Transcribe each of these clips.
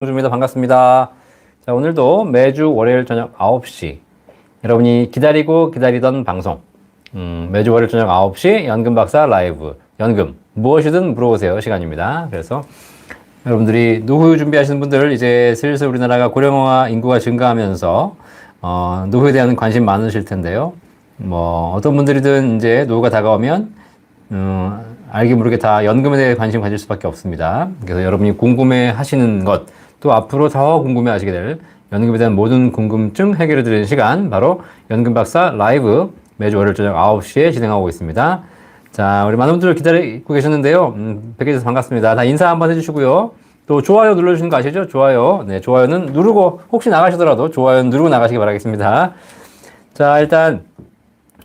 주입니다. 반갑습니다. 자, 오늘도 매주 월요일 저녁 9시 여러분이 기다리던 방송 매주 월요일 저녁 9시 연금박사 라이브 연금 무엇이든 물어보세요 시간입니다. 그래서 여러분들이 노후 준비하시는 분들 이제 슬슬 우리나라가 고령화 인구가 증가하면서 노후에 대한 관심 많으실 텐데요. 뭐 어떤 분들이든 이제 노후가 다가오면 알게 모르게 다 연금에 대해 관심 가질 수밖에 없습니다. 그래서 여러분이 궁금해 하시는 것, 또 앞으로 더 궁금해 하시게 될 연금에 대한 모든 궁금증 해결해 드리는 시간, 바로 연금박사 라이브 매주 월요일 저녁 9시에 진행하고 있습니다. 자, 우리 많은 분들 기다리고 계셨는데요. 뵙게 돼서 반갑습니다. 다 인사 한번 해주시고요. 또 좋아요 눌러주시는 거 아시죠? 좋아요. 네, 좋아요는 누르고, 혹시 나가시더라도 좋아요는 누르고 나가시기 바라겠습니다. 자, 일단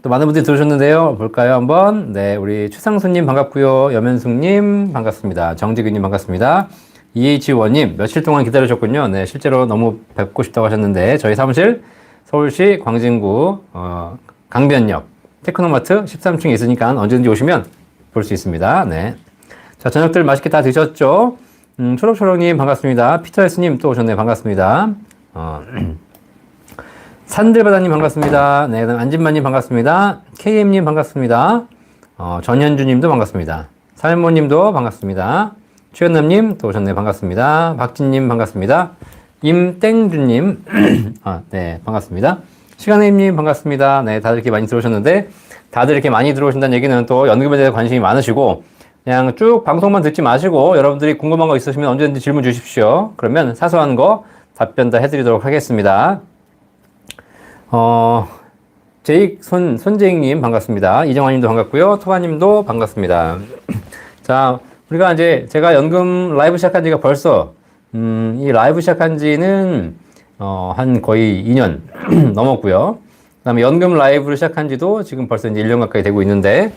또 많은 분들이 들어오셨는데요. 볼까요, 한번? 네, 우리 최상수님 반갑고요. 여면숙님 반갑습니다. 정지근님 반갑습니다. EH1님 며칠 동안 기다리셨군요. 네, 실제로 너무 뵙고 싶다고 하셨는데 저희 사무실 서울시 광진구 강변역 테크노마트 13층에 있으니까 언제든지 오시면 볼 수 있습니다. 네, 자, 저녁들 맛있게 다 드셨죠? 초록초록님 반갑습니다. 피터에스님 또 오셨네요. 반갑습니다. 산들바다님 반갑습니다. 네, 그다음 안진만님 반갑습니다. KM님 반갑습니다. 전현주님도 반갑습니다. 살모님도 반갑습니다. 최현남님 또 오셨네요. 반갑습니다. 박진님 반갑습니다. 임땡주님 네, 반갑습니다. 시간혜님 반갑습니다. 네, 다들 이렇게 많이 들어오셨는데, 다들 이렇게 많이 들어오신다는 얘기는 또 연금에 대해 관심이 많으시고, 그냥 쭉 방송만 듣지 마시고 여러분들이 궁금한 거 있으시면 언제든지 질문 주십시오. 그러면 사소한 거 답변 다 해드리도록 하겠습니다. 손재익님 반갑습니다. 이정환님도 반갑고요. 토바님도 반갑습니다. 자, 우리가 이제 제가 연금 라이브 시작한 지가 벌써 이 라이브 시작한 지는 한 거의 2년 넘었고요. 그다음에 연금 라이브를 시작한 지도 지금 벌써 이제 1년 가까이 되고 있는데,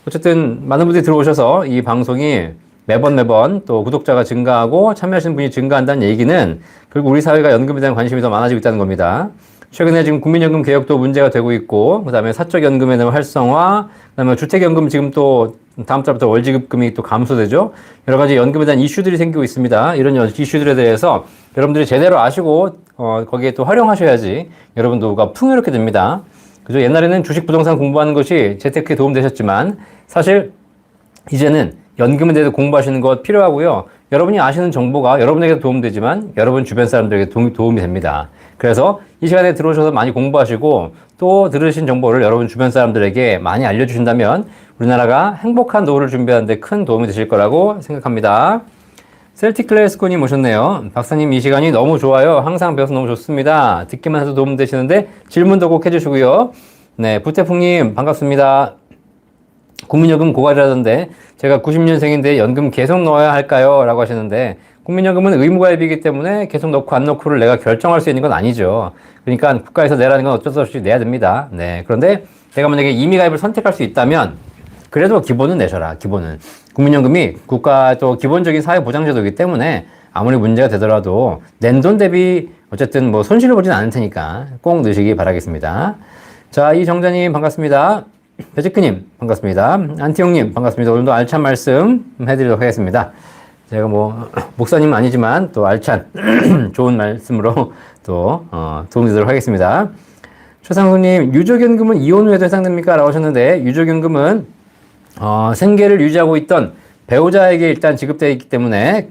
어쨌든 많은 분들이 들어오셔서 이 방송이 매번 또 구독자가 증가하고 참여하시는 분이 증가한다는 얘기는 결국 우리 사회가 연금에 대한 관심이 더 많아지고 있다는 겁니다. 최근에 지금 국민연금 개혁도 문제가 되고 있고, 그 다음에 사적연금에 대한 활성화, 그 다음에 주택연금 지금 또 다음 달부터 월지급금이 또 감소되죠. 여러 가지 연금에 대한 이슈들이 생기고 있습니다. 이런 이슈들에 대해서 여러분들이 제대로 아시고 거기에 또 활용하셔야지 여러분 노후가 풍요롭게 됩니다. 그죠? 옛날에는 주식 부동산 공부하는 것이 재테크에 도움되셨지만 사실 이제는 연금에 대해서 공부하시는 것 필요하고요. 여러분이 아시는 정보가 여러분에게 도움되지만 여러분 주변 사람들에게 도움이 됩니다. 그래서 이 시간에 들어오셔서 많이 공부하시고 또 들으신 정보를 여러분 주변 사람들에게 많이 알려주신다면 우리나라가 행복한 노후를 준비하는 데 큰 도움이 되실 거라고 생각합니다. 셀틱클래스코님 오셨네요. 박사님, 이 시간이 너무 좋아요. 항상 배워서 너무 좋습니다. 듣기만 해도 도움 되시는데 질문도 꼭 해주시고요. 네, 부태풍님 반갑습니다. 국민연금 고갈이라던데 제가 90년생인데 연금 계속 넣어야 할까요? 라고 하시는데, 국민연금은 의무가입이기 때문에 계속 넣고 안 넣고를 내가 결정할 수 있는 건 아니죠. 그러니까 국가에서 내라는 건 어쩔 수 없이 내야 됩니다. 네, 그런데 내가 만약에 임의가입을 선택할 수 있다면 그래도 기본은 내셔라. 기본은. 국민연금이 국가 또 기본적인 사회보장제도이기 때문에 아무리 문제가 되더라도 낸 돈 대비 어쨌든 뭐 손실을 보진 않을 테니까 꼭 넣으시기 바라겠습니다. 자, 이정자님 반갑습니다. 배지크님 반갑습니다. 안티용님 반갑습니다. 오늘도 알찬 말씀 해드리도록 하겠습니다. 제가 뭐 목사님은 아니지만 또 알찬 좋은 말씀으로 또 도움드리도록 하겠습니다. 최상수님, 유족연금은 이혼 후에도 해당됩니까? 라고 하셨는데, 유족연금은 생계를 유지하고 있던 배우자에게 일단 지급되어 있기 때문에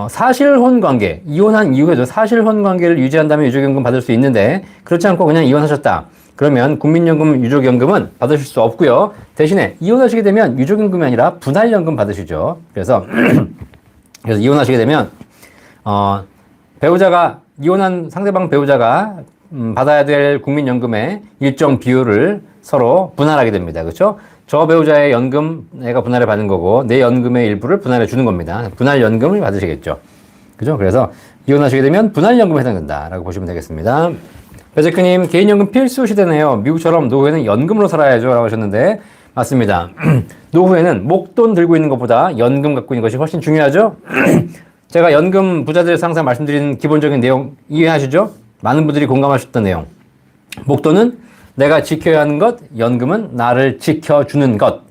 사실혼 관계, 이혼한 이후에도 사실혼 관계를 유지한다면 유족연금 받을 수 있는데, 그렇지 않고 그냥 이혼하셨다 그러면 국민연금, 유족연금은 받으실 수 없고요. 대신에 이혼하시게 되면 유족연금이 아니라 분할연금 받으시죠. 그래서 이혼하시게 되면 배우자가, 이혼한 상대방 배우자가 받아야 될 국민연금의 일정 비율을 서로 분할하게 됩니다. 그렇죠? 저 배우자의 연금 내가 분할을 받는 거고 내 연금의 일부를 분할해 주는 겁니다. 분할연금을 받으시겠죠. 그죠? 그래서 이혼하시게 되면 분할연금에 해당된다라고 보시면 되겠습니다. 배제크님, 개인연금 필수 시대네요. 미국처럼 노후에는 연금으로 살아야죠. 라고 하셨는데, 맞습니다. 노후에는 목돈 들고 있는 것보다 연금 갖고 있는 것이 훨씬 중요하죠? 제가 연금 부자들에서 항상 말씀드리는 기본적인 내용 이해하시죠? 많은 분들이 공감하셨던 내용. 목돈은 내가 지켜야 하는 것, 연금은 나를 지켜주는 것.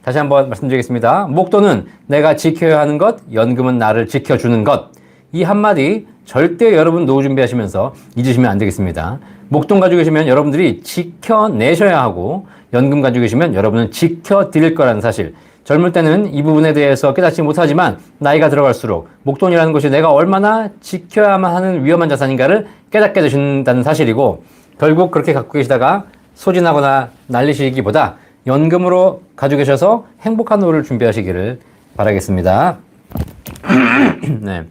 다시 한번 말씀드리겠습니다. 목돈은 내가 지켜야 하는 것, 연금은 나를 지켜주는 것. 이 한마디 절대 여러분 노후 준비하시면서 잊으시면 안 되겠습니다. 목돈 가지고 계시면 여러분들이 지켜내셔야 하고 연금 가지고 계시면 여러분은 지켜드릴 거라는 사실. 젊을 때는 이 부분에 대해서 깨닫지 못하지만 나이가 들어갈수록 목돈이라는 것이 내가 얼마나 지켜야만 하는 위험한 자산인가를 깨닫게 되신다는 사실이고 결국 그렇게 갖고 계시다가 소진하거나 날리시기보다 연금으로 가지고 계셔서 행복한 노후를 준비하시기를 바라겠습니다. 네.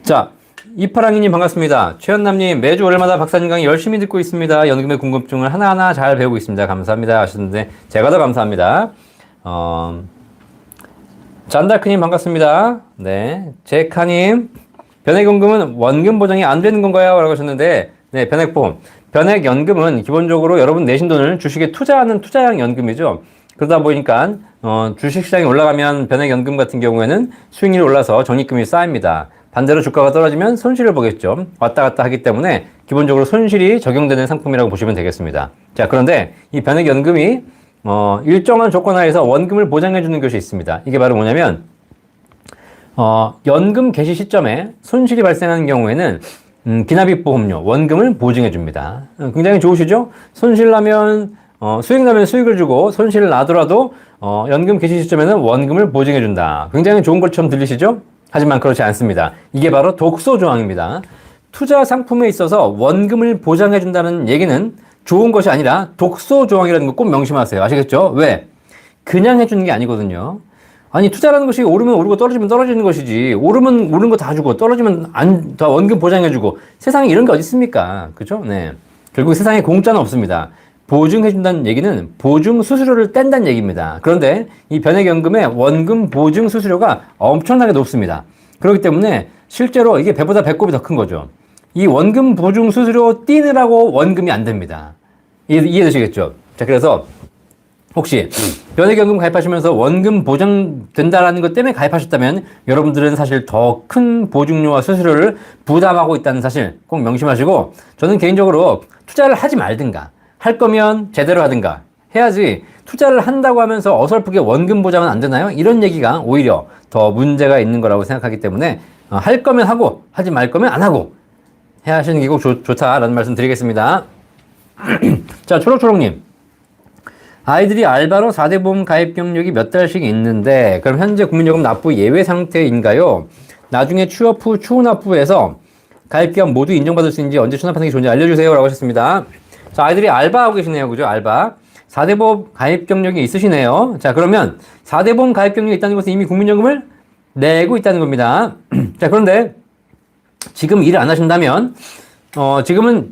자, 이파랑이님 반갑습니다. 최현남님 매주 월마다 박사님 강의 열심히 듣고 있습니다. 연금의 궁금증을 하나하나 잘 배우고 있습니다. 감사합니다 하셨는데 제가 더 감사합니다. 잔다크님 반갑습니다. 네, 제카님 변액연금은 원금 보장이 안 되는 건가요? 라고 하셨는데 네, 변액보험. 변액연금은 기본적으로 여러분 내신 돈을 주식에 투자하는 투자형 연금이죠. 그러다 보니까 주식시장이 올라가면 변액연금 같은 경우에는 수익률이 올라서 적립금이 쌓입니다. 반대로 주가가 떨어지면 손실을 보겠죠. 왔다 갔다 하기 때문에 기본적으로 손실이 적용되는 상품이라고 보시면 되겠습니다. 자, 그런데 이 변액연금이 일정한 조건 하에서 원금을 보장해 주는 것이 있습니다. 이게 바로 뭐냐면 연금 개시 시점에 손실이 발생하는 경우에는 기납입보험료, 원금을 보증해 줍니다. 굉장히 좋으시죠? 손실 나면 수익 나면 수익을 주고 손실 나더라도 연금 개시 시점에는 원금을 보증해 준다. 굉장히 좋은 것처럼 들리시죠? 하지만 그렇지 않습니다. 이게 바로 독소 조항입니다. 투자 상품에 있어서 원금을 보장해 준다는 얘기는 좋은 것이 아니라 독소 조항이라는 거 꼭 명심하세요. 아시겠죠? 왜? 그냥 해주는 게 아니거든요. 아니, 투자라는 것이 오르면 오르고 떨어지면 떨어지는 것이지. 오르면 오른 거 다 주고 떨어지면 다 원금 보장해 주고 세상에 이런 게 어디 있습니까? 그죠? 네. 결국 세상에 공짜는 없습니다. 보증해 준다는 얘기는 보증 수수료를 뗀다는 얘기입니다. 그런데 이 변액연금의 원금 보증 수수료가 엄청나게 높습니다. 그렇기 때문에 실제로 이게 배보다 배꼽이 더 큰 거죠. 이 원금 보증 수수료 띄느라고 원금이 안 됩니다. 이해되시겠죠? 자, 그래서 혹시 변액연금 가입하시면서 원금 보장된다라는 것 때문에 가입하셨다면 여러분들은 사실 더 큰 보증료와 수수료를 부담하고 있다는 사실 꼭 명심하시고 저는 개인적으로 투자를 하지 말든가 할 거면 제대로 하든가 해야지 투자를 한다고 하면서 어설프게 원금 보장은 안 되나요? 이런 얘기가 오히려 더 문제가 있는 거라고 생각하기 때문에 할 거면 하고 하지 말 거면 안 하고 해야 하시는 게 꼭 좋다라는 말씀 드리겠습니다. 자, 초록초록님. 아이들이 알바로 4대 보험 가입 경력이 몇 달씩 있는데 그럼 현재 국민연금 납부 예외 상태인가요? 나중에 취업 후 추후 납부해서 가입 기간 모두 인정받을 수 있는지 언제 추납하는 게 좋은지 알려주세요 라고 하셨습니다. 자, 아이들이 알바하고 계시네요. 그죠? 알바. 4대 보험 가입 경력이 있으시네요. 자, 그러면 4대 보험 가입 경력이 있다는 것은 이미 국민연금을 내고 있다는 겁니다. 자, 그런데 지금 일을 안 하신다면 지금은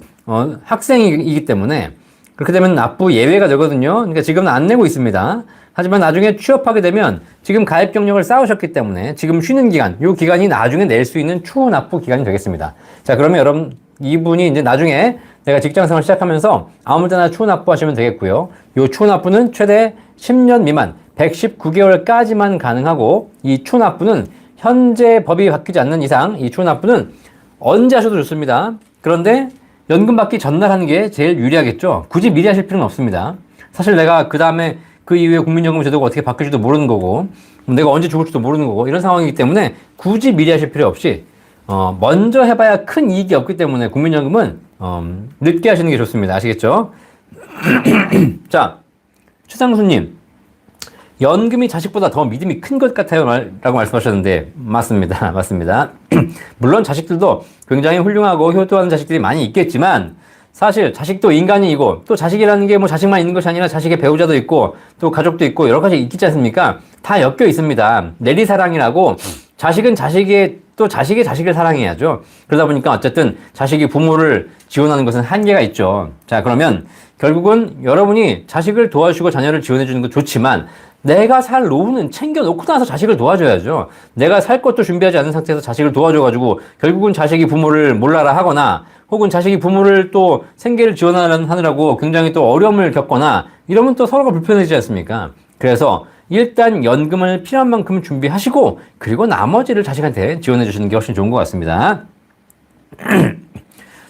학생이기 때문에 그렇게 되면 납부 예외가 되거든요. 그러니까 지금은 안 내고 있습니다. 하지만 나중에 취업하게 되면 지금 가입 경력을 쌓으셨기 때문에 지금 쉬는 기간, 이 기간이 나중에 낼 수 있는 추후 납부 기간이 되겠습니다. 자, 그러면 여러분 이분이 이제 나중에 내가 직장생활 시작하면서 아무 때나 추후 납부하시면 되겠고요. 이 추후 납부는 최대 10년 미만 119개월까지만 가능하고 이 추후 납부는 현재 법이 바뀌지 않는 이상 이 추후 납부는 언제 하셔도 좋습니다. 그런데 연금 받기 전날 하는 게 제일 유리하겠죠. 굳이 미리 하실 필요는 없습니다. 사실 내가 그 다음에 그 이후에 국민연금 제도가 어떻게 바뀔지도 모르는 거고 내가 언제 죽을지도 모르는 거고 이런 상황이기 때문에 굳이 미리 하실 필요 없이 먼저 해봐야 큰 이익이 없기 때문에 국민연금은 늦게 하시는 게 좋습니다. 아시겠죠? 자, 최상수님. 연금이 자식보다 더 믿음이 큰 것 같아요 라고 말씀하셨는데 맞습니다. 맞습니다. 물론 자식들도 굉장히 훌륭하고 효도하는 자식들이 많이 있겠지만 사실 자식도 인간이고 또 자식이라는 게 뭐 자식만 있는 것이 아니라 자식의 배우자도 있고 또 가족도 있고 여러 가지 있지 않습니까? 다 엮여 있습니다. 내리사랑이라고 자식은 자식의 또 자식이 자식을 사랑해야죠. 그러다 보니까 어쨌든 자식이 부모를 지원하는 것은 한계가 있죠. 자, 그러면 결국은 여러분이 자식을 도와주고 자녀를 지원해 주는 건 좋지만 내가 살 노후는 챙겨놓고 나서 자식을 도와줘야죠. 내가 살 것도 준비하지 않은 상태에서 자식을 도와줘가지고 결국은 자식이 부모를 몰라라 하거나 혹은 자식이 부모를 또 생계를 지원하느라고 굉장히 또 어려움을 겪거나 이러면 또 서로가 불편해지지 않습니까? 그래서 일단 연금을 필요한 만큼 준비하시고 그리고 나머지를 자식한테 지원해 주시는 게 훨씬 좋은 것 같습니다.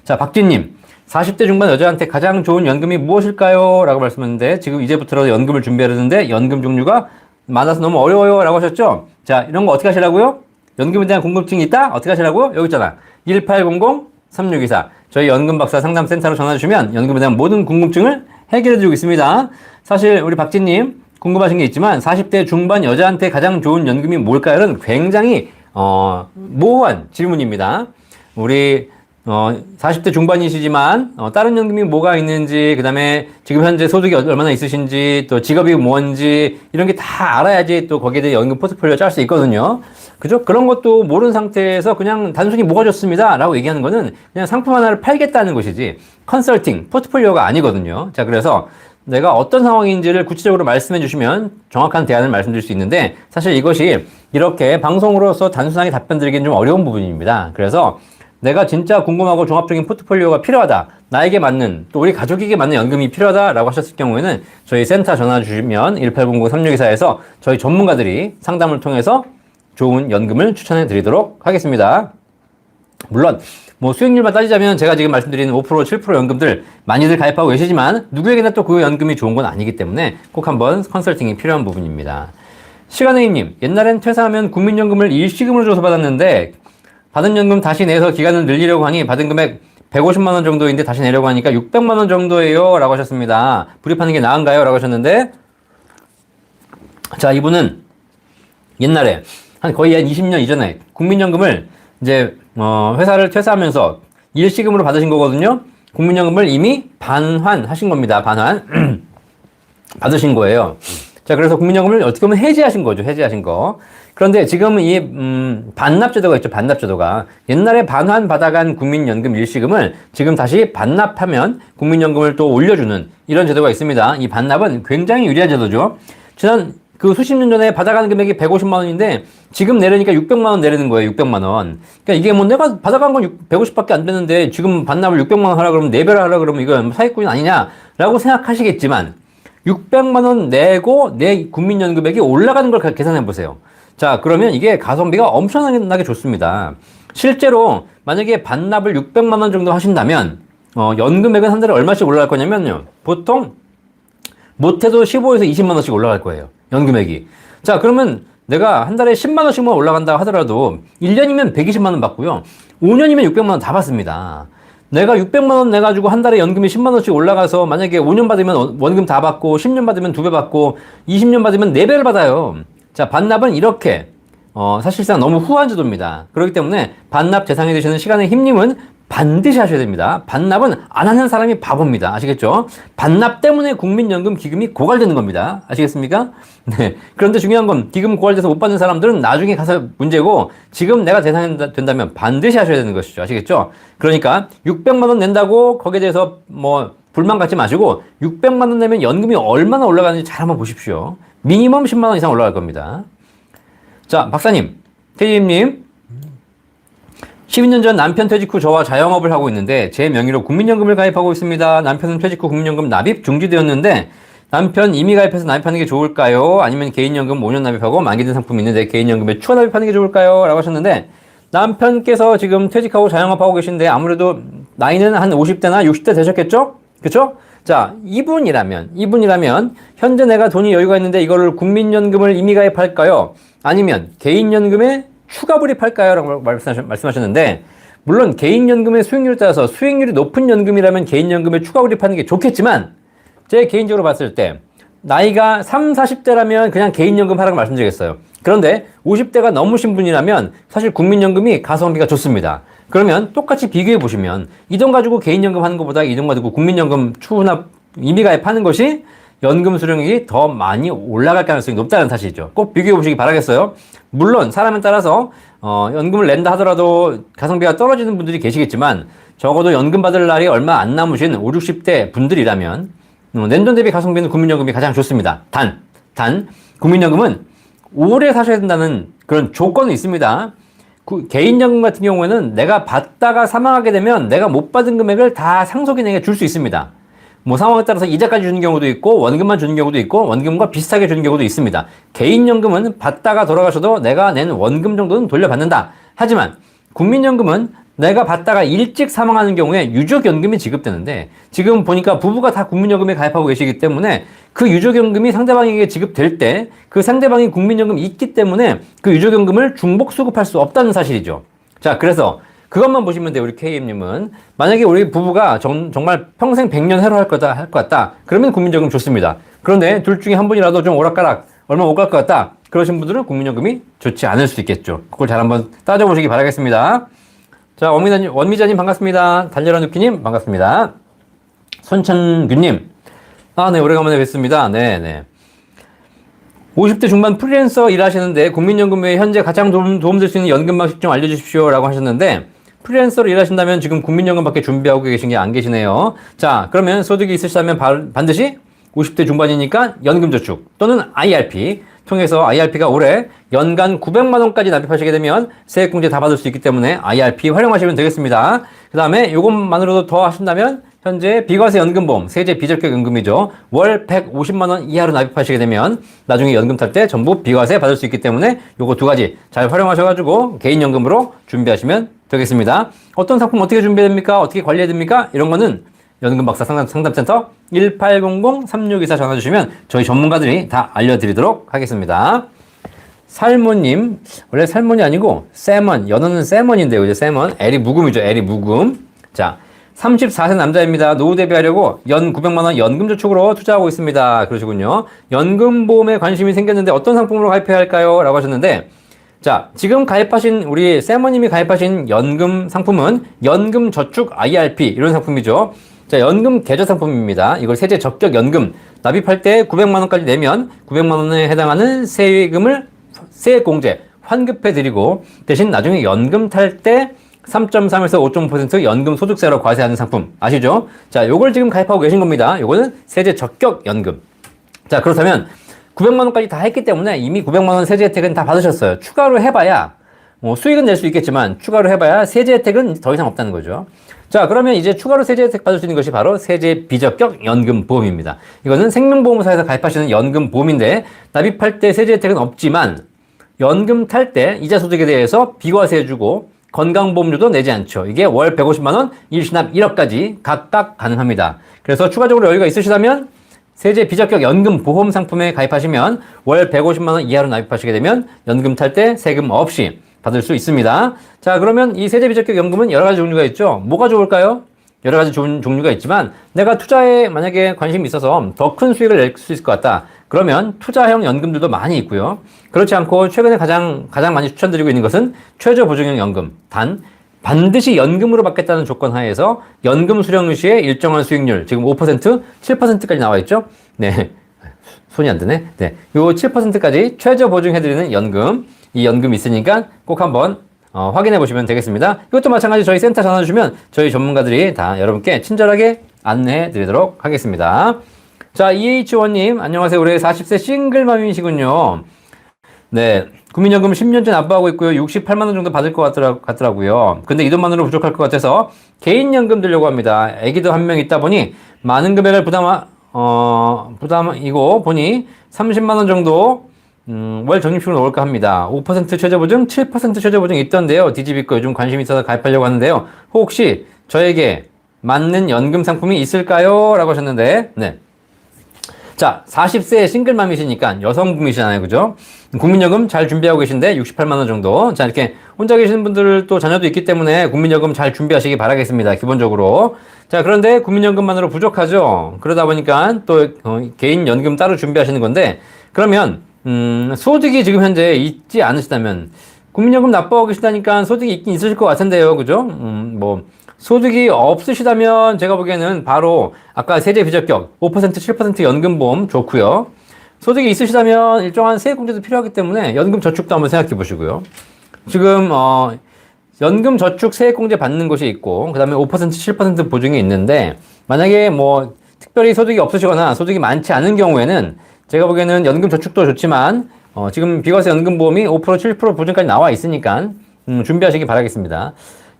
자, 박진님. 40대 중반 여자한테 가장 좋은 연금이 무엇일까요? 라고 말씀하셨는데 지금 이제부터라도 연금을 준비하려는데 연금 종류가 많아서 너무 어려워요 라고 하셨죠? 자, 이런 거 어떻게 하시라고요? 연금에 대한 궁금증이 있다? 어떻게 하시라고? 여기 있잖아. 1800-3624. 저희 연금박사 상담센터로 전화 주시면 연금에 대한 모든 궁금증을 해결해드리고 있습니다. 사실 우리 박진님 궁금하신 게 있지만 40대 중반 여자한테 가장 좋은 연금이 뭘까요?는 굉장히 모호한 질문입니다. 우리 40대 중반이시지만 다른 연금이 뭐가 있는지, 그 다음에 지금 현재 소득이 얼마나 있으신지, 또 직업이 뭔지 이런 게 다 알아야지 또 거기에 대해 연금 포트폴리오 짤 수 있거든요. 그죠? 그런 것도 모르는 상태에서 그냥 단순히 뭐가 좋습니다 라고 얘기하는 거는 그냥 상품 하나를 팔겠다는 것이지 컨설팅, 포트폴리오가 아니거든요. 자, 그래서 내가 어떤 상황인지를 구체적으로 말씀해 주시면 정확한 대안을 말씀드릴 수 있는데, 사실 이것이 이렇게 방송으로서 단순하게 답변 드리기는 좀 어려운 부분입니다. 그래서 내가 진짜 궁금하고 종합적인 포트폴리오가 필요하다, 나에게 맞는, 또 우리 가족에게 맞는 연금이 필요하다라고 하셨을 경우에는 저희 센터 전화 주시면 1800-3624에서 저희 전문가들이 상담을 통해서 좋은 연금을 추천해 드리도록 하겠습니다. 물론 뭐 수익률만 따지자면 제가 지금 말씀드리는 5%, 7% 연금들 많이들 가입하고 계시지만 누구에게나 또 그 연금이 좋은 건 아니기 때문에 꼭 한번 컨설팅이 필요한 부분입니다. 시간의님, 옛날엔 퇴사하면 국민연금을 일시금으로 줘서 받았는데 받은 연금 다시 내서 기간을 늘리려고 하니 받은 금액 150만 원 정도인데 다시 내려고 하니까 600만 원 정도예요 라고 하셨습니다. 불입하는 게 나은가요? 라고 하셨는데, 자, 이분은 옛날에 거의 한 20년 이전에 국민연금을 이제 회사를 퇴사하면서 일시금으로 받으신 거거든요. 국민연금을 이미 반환하신 겁니다. 반환 받으신 거예요. 자, 그래서 국민연금을 어떻게 보면 해지하신 거죠. 해지하신 거. 그런데 지금 이 반납제도가 있죠. 반납제도가 옛날에 반환 받아간 국민연금 일시금을 지금 다시 반납하면 국민연금을 또 올려주는 이런 제도가 있습니다. 이 반납은 굉장히 유리한 제도죠. 지난 그 수십 년 전에 받아가는 금액이 150만 원인데 지금 내려니까 600만 원 내리는 거예요. 600만 원. 그러니까 이게 뭐 내가 받아간 건 150밖에 안 되는데 지금 반납을 600만 원 하라 그러면 4배를 하라 그러면 이건 사기꾼이 아니냐라고 생각하시겠지만 600만 원 내고 내 국민연금액이 올라가는 걸 계산해 보세요. 자, 그러면 이게 가성비가 엄청나게 좋습니다. 실제로 만약에 반납을 600만 원 정도 하신다면 연금액은 한 달에 얼마씩 올라갈 거냐면요. 보통 못해도 15에서 20만 원씩 올라갈 거예요. 연금액이. 자, 그러면 내가 한 달에 10만 원씩만 올라간다 하더라도 1년이면 120만 원 받고요. 5년이면 600만 원 다 받습니다. 내가 600만 원 내가지고 한 달에 연금이 10만 원씩 올라가서 만약에 5년 받으면 원금 다 받고 10년 받으면 2배 받고 20년 받으면 4배를 받아요. 자, 반납은 이렇게 사실상 너무 후한 제도입니다. 그렇기 때문에 반납 대상이 되시는 시간의 힘님은 반드시 하셔야 됩니다. 반납은 안 하는 사람이 바보입니다. 아시겠죠? 반납 때문에 국민연금 기금이 고갈되는 겁니다. 아시겠습니까? 네. 그런데 중요한 건 기금 고갈돼서 못 받는 사람들은 나중에 가서 문제고 지금 내가 대상이 된다면 반드시 하셔야 되는 것이죠. 아시겠죠? 그러니까 600만 원 낸다고 거기에 대해서 뭐 불만 갖지 마시고 600만 원 내면 연금이 얼마나 올라가는지 잘 한번 보십시오. 미니멈 10만 원 이상 올라갈 겁니다. 자, 박사님, 태희님, 12년 전 남편 퇴직 후 저와 자영업을 하고 있는데 제 명의로 국민연금을 가입하고 있습니다. 남편은 퇴직 후 국민연금 납입 중지되었는데 남편 이미 가입해서 납입하는 게 좋을까요? 아니면 개인연금 5년 납입하고 만기된 상품이 있는데 개인연금에 추가 납입하는 게 좋을까요? 라고 하셨는데, 남편께서 지금 퇴직하고 자영업하고 계신데 아무래도 나이는 한 50대나 60대 되셨겠죠? 그쵸? 자, 이분이라면 현재 내가 돈이 여유가 있는데 이거를 국민연금을 이미 가입할까요? 아니면 개인연금에 추가 불입할까요? 라고 말씀하셨는데, 물론 개인연금의 수익률에 따라서 수익률이 높은 연금이라면 개인연금에 추가 불입하는 게 좋겠지만, 제 개인적으로 봤을 때 나이가 30, 40대라면 그냥 개인연금 하라고 말씀드리겠어요. 그런데 50대가 넘으신 분이라면 사실 국민연금이 가성비가 좋습니다. 그러면 똑같이 비교해 보시면 이 돈 가지고 개인연금 하는 것보다 이 돈 가지고 국민연금 추후납 이미 가입하는 것이 연금 수령액이 더 많이 올라갈 가능성이 높다는 사실이죠. 꼭 비교해 보시기 바라겠어요. 물론 사람에 따라서 연금을 낸다 하더라도 가성비가 떨어지는 분들이 계시겠지만 적어도 연금 받을 날이 얼마 안 남으신 5, 60대 분들이라면 낸 돈 대비 가성비는 국민연금이 가장 좋습니다. 단 국민연금은 오래 사셔야 된다는 그런 조건이 있습니다. 개인연금 같은 경우에는 내가 받다가 사망하게 되면 내가 못 받은 금액을 다 상속이 내게 줄 수 있습니다. 뭐 상황에 따라서 이자까지 주는 경우도 있고 원금만 주는 경우도 있고 원금과 비슷하게 주는 경우도 있습니다. 개인연금은 받다가 돌아가셔도 내가 낸 원금 정도는 돌려받는다. 하지만 국민연금은 내가 받다가 일찍 사망하는 경우에 유족연금이 지급되는데 지금 보니까 부부가 다 국민연금에 가입하고 계시기 때문에 그 유족연금이 상대방에게 지급될 때 그 상대방이 국민연금이 있기 때문에 그 유족연금을 중복 수급할 수 없다는 사실이죠. 자, 그래서 그것만 보시면 돼요. 우리 KM님은. 만약에 우리 부부가 정말 평생 100년 해로할 것 같다. 그러면 국민연금 좋습니다. 그런데 둘 중에 한 분이라도 좀 오락가락 얼마 못 갈 것 같다. 그러신 분들은 국민연금이 좋지 않을 수 있겠죠. 그걸 잘 한번 따져보시기 바라겠습니다. 자, 원미자님 반갑습니다. 달려라 누키님 반갑습니다. 손천규님. 아, 네, 오래간만에 뵙습니다. 네네. 50대 중반 프리랜서 일하시는데 국민연금 외에 현재 가장 도움 될 수 있는 연금 방식 좀 알려주십시오 라고 하셨는데 프리랜서로 일하신다면 지금 국민연금밖에 준비하고 계신 게 안 계시네요. 자, 그러면 소득이 있으시다면 반드시 50대 중반이니까 연금저축 또는 IRP 통해서 IRP가 올해 연간 900만 원까지 납입하시게 되면 세액공제 다 받을 수 있기 때문에 IRP 활용하시면 되겠습니다. 그 다음에 이것만으로도 더 하신다면 현재 비과세 연금보험, 세제 비적격 연금이죠. 월 150만 원 이하로 납입하시게 되면 나중에 연금 탈 때 전부 비과세 받을 수 있기 때문에 요거 두 가지 잘 활용하셔가지고 개인연금으로 준비하시면 되겠습니다. 어떤 상품 어떻게 준비해야 됩니까? 어떻게 관리해야 됩니까? 이런 거는 연금박사 상담센터 1800-3624 전화 주시면 저희 전문가들이 다 알려드리도록 하겠습니다. 살모님, 원래 살몬이 아니고 세먼, 연어는 세먼인데요. 그죠? 세먼, L이 묵음이죠. L이 묵음. 자, 34세 남자입니다. 노후 대비하려고 연 900만 원 연금저축으로 투자하고 있습니다. 그러시군요. 연금보험에 관심이 생겼는데 어떤 상품으로 가입해야 할까요? 라고 하셨는데 자, 지금 가입하신 우리 세머님이 가입하신 연금 상품은 연금저축 IRP 이런 상품이죠. 자, 연금 계좌 상품입니다. 이걸 세제 적격 연금 납입할 때 900만 원까지 내면 900만 원에 해당하는 세금을 세액공제 환급해 드리고 대신 나중에 연금 탈 때 3.3에서 5.5% 연금 소득세로 과세하는 상품 아시죠? 자, 요걸 지금 가입하고 계신 겁니다. 요거는 세제 적격 연금. 자, 그렇다면 900만 원까지 다 했기 때문에 이미 900만 원 세제 혜택은 다 받으셨어요. 추가로 해봐야 수익은 낼 수 있겠지만 추가로 해봐야 세제 혜택은 더 이상 없다는 거죠. 자, 그러면 이제 추가로 세제 혜택 받을 수 있는 것이 바로 세제 비적격 연금보험입니다. 이거는 생명보험사에서 가입하시는 연금보험인데 납입할 때 세제 혜택은 없지만 연금 탈 때 이자 소득에 대해서 비과세 해주고 건강보험료도 내지 않죠. 이게 월 150만 원, 일시납 1억까지 각각 가능합니다. 그래서 추가적으로 여유가 있으시다면 세제 비적격 연금 보험 상품에 가입하시면 월 150만 원 이하로 납입하시게 되면 연금 탈 때 세금 없이 받을 수 있습니다. 자, 그러면 이 세제 비적격 연금은 여러 가지 종류가 있죠. 뭐가 좋을까요? 여러 가지 좋은 종류가 있지만 내가 투자에 만약에 관심이 있어서 더 큰 수익을 낼 수 있을 것 같다. 그러면 투자형 연금들도 많이 있고요. 그렇지 않고 최근에 가장 많이 추천드리고 있는 것은 최저보증형 연금. 단 반드시 연금으로 받겠다는 조건 하에서 연금 수령 시에 일정한 수익률, 지금 5%, 7%까지 나와 있죠. 네. 손이 안 드네. 네. 요 7%까지 최저 보증해드리는 연금. 이 연금이 있으니까 꼭 한번 확인해 보시면 되겠습니다. 이것도 마찬가지 저희 센터 전화 주시면 저희 전문가들이 다 여러분께 친절하게 안내해 드리도록 하겠습니다. 자, EH1님, 안녕하세요. 올해 40세 싱글맘이시군요. 네. 국민연금 10년째 납부하고 있고요. 68만원 정도 받을 것 같더라고요. 근데 이 돈만으로 부족할 것 같아서 개인연금 들려고 합니다. 애기도 한 명 있다 보니 많은 금액을 부담이고 보니 30만원 정도 월 적립식으로 넣을까 합니다. 5% 최저보증, 7% 최저보증 있던데요. DGB 거 요즘 관심 있어서 가입하려고 하는데요. 혹시 저에게 맞는 연금 상품이 있을까요? 라고 하셨는데, 네. 자, 40세 싱글맘이시니까 여성분이시잖아요. 그죠? 국민연금 잘 준비하고 계신데 68만원 정도. 자, 이렇게 혼자 계시는 분들도 자녀도 있기 때문에 국민연금 잘 준비하시기 바라겠습니다. 기본적으로. 자, 그런데 국민연금만으로 부족하죠? 그러다 보니까 또 개인 연금 따로 준비하시는 건데, 그러면 소득이 지금 현재 있지 않으시다면 국민연금 납부하고 계시다니까 소득이 있긴 있으실 것 같은데요. 그죠? 소득이 없으시다면 제가 보기에는 바로 아까 세제 비적격 5% 7% 연금보험 좋고요. 소득이 있으시다면 일정한 세액공제도 필요하기 때문에 연금저축도 한번 생각해 보시고요. 지금 연금저축 세액공제 받는 곳이 있고 그 다음에 5% 7% 보증이 있는데 만약에 특별히 소득이 없으시거나 소득이 많지 않은 경우에는 제가 보기에는 연금저축도 좋지만 지금 비과세 연금보험이 5% 7% 보증까지 나와 있으니까 준비하시기 바라겠습니다.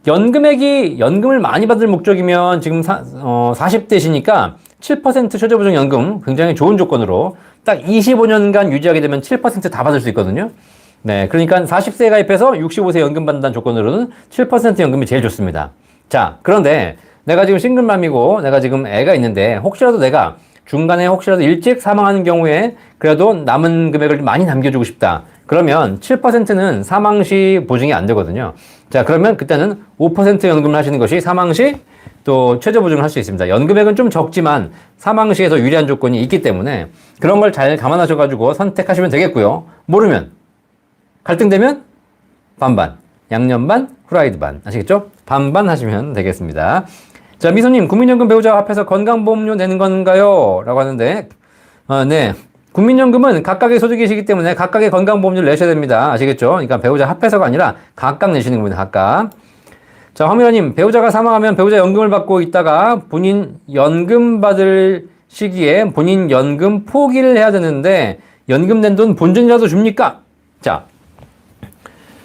연금을 많이 받을 목적이면 지금 40대시니까 7% 최저보증 연금 굉장히 좋은 조건으로 딱 25년간 유지하게 되면 7% 다 받을 수 있거든요. 네, 그러니까 40세에 가입해서 65세 연금 받는다는 조건으로는 7% 연금이 제일 좋습니다. 자, 그런데 내가 지금 싱글맘이고 내가 지금 애가 있는데 혹시라도 내가 중간에 혹시라도 일찍 사망하는 경우에 그래도 남은 금액을 많이 남겨주고 싶다. 그러면 7%는 사망 시 보증이 안 되거든요. 자, 그러면 그때는 5% 연금을 하시는 것이 사망 시 또 최저 보증을 할 수 있습니다. 연금액은 좀 적지만 사망 시에 더 유리한 조건이 있기 때문에 그런 걸 잘 감안하셔가지고 선택하시면 되겠고요. 모르면 갈등되면 반반, 양념 반, 후라이드 반. 아시겠죠? 반반 하시면 되겠습니다. 자, 미소님, 국민연금 배우자와 합해서 건강보험료 내는 건가요? 라고 하는데, 네. 국민연금은 각각의 소득이시기 때문에 각각의 건강보험료를 내셔야 됩니다. 아시겠죠? 그러니까 배우자 합해서가 아니라 각각 내시는 겁니다. 각각. 자, 황미라님, 배우자가 사망하면 배우자 연금을 받고 있다가 본인 연금 받을 시기에 본인 연금 포기를 해야 되는데 연금 낸 돈 본전이라도 줍니까? 자,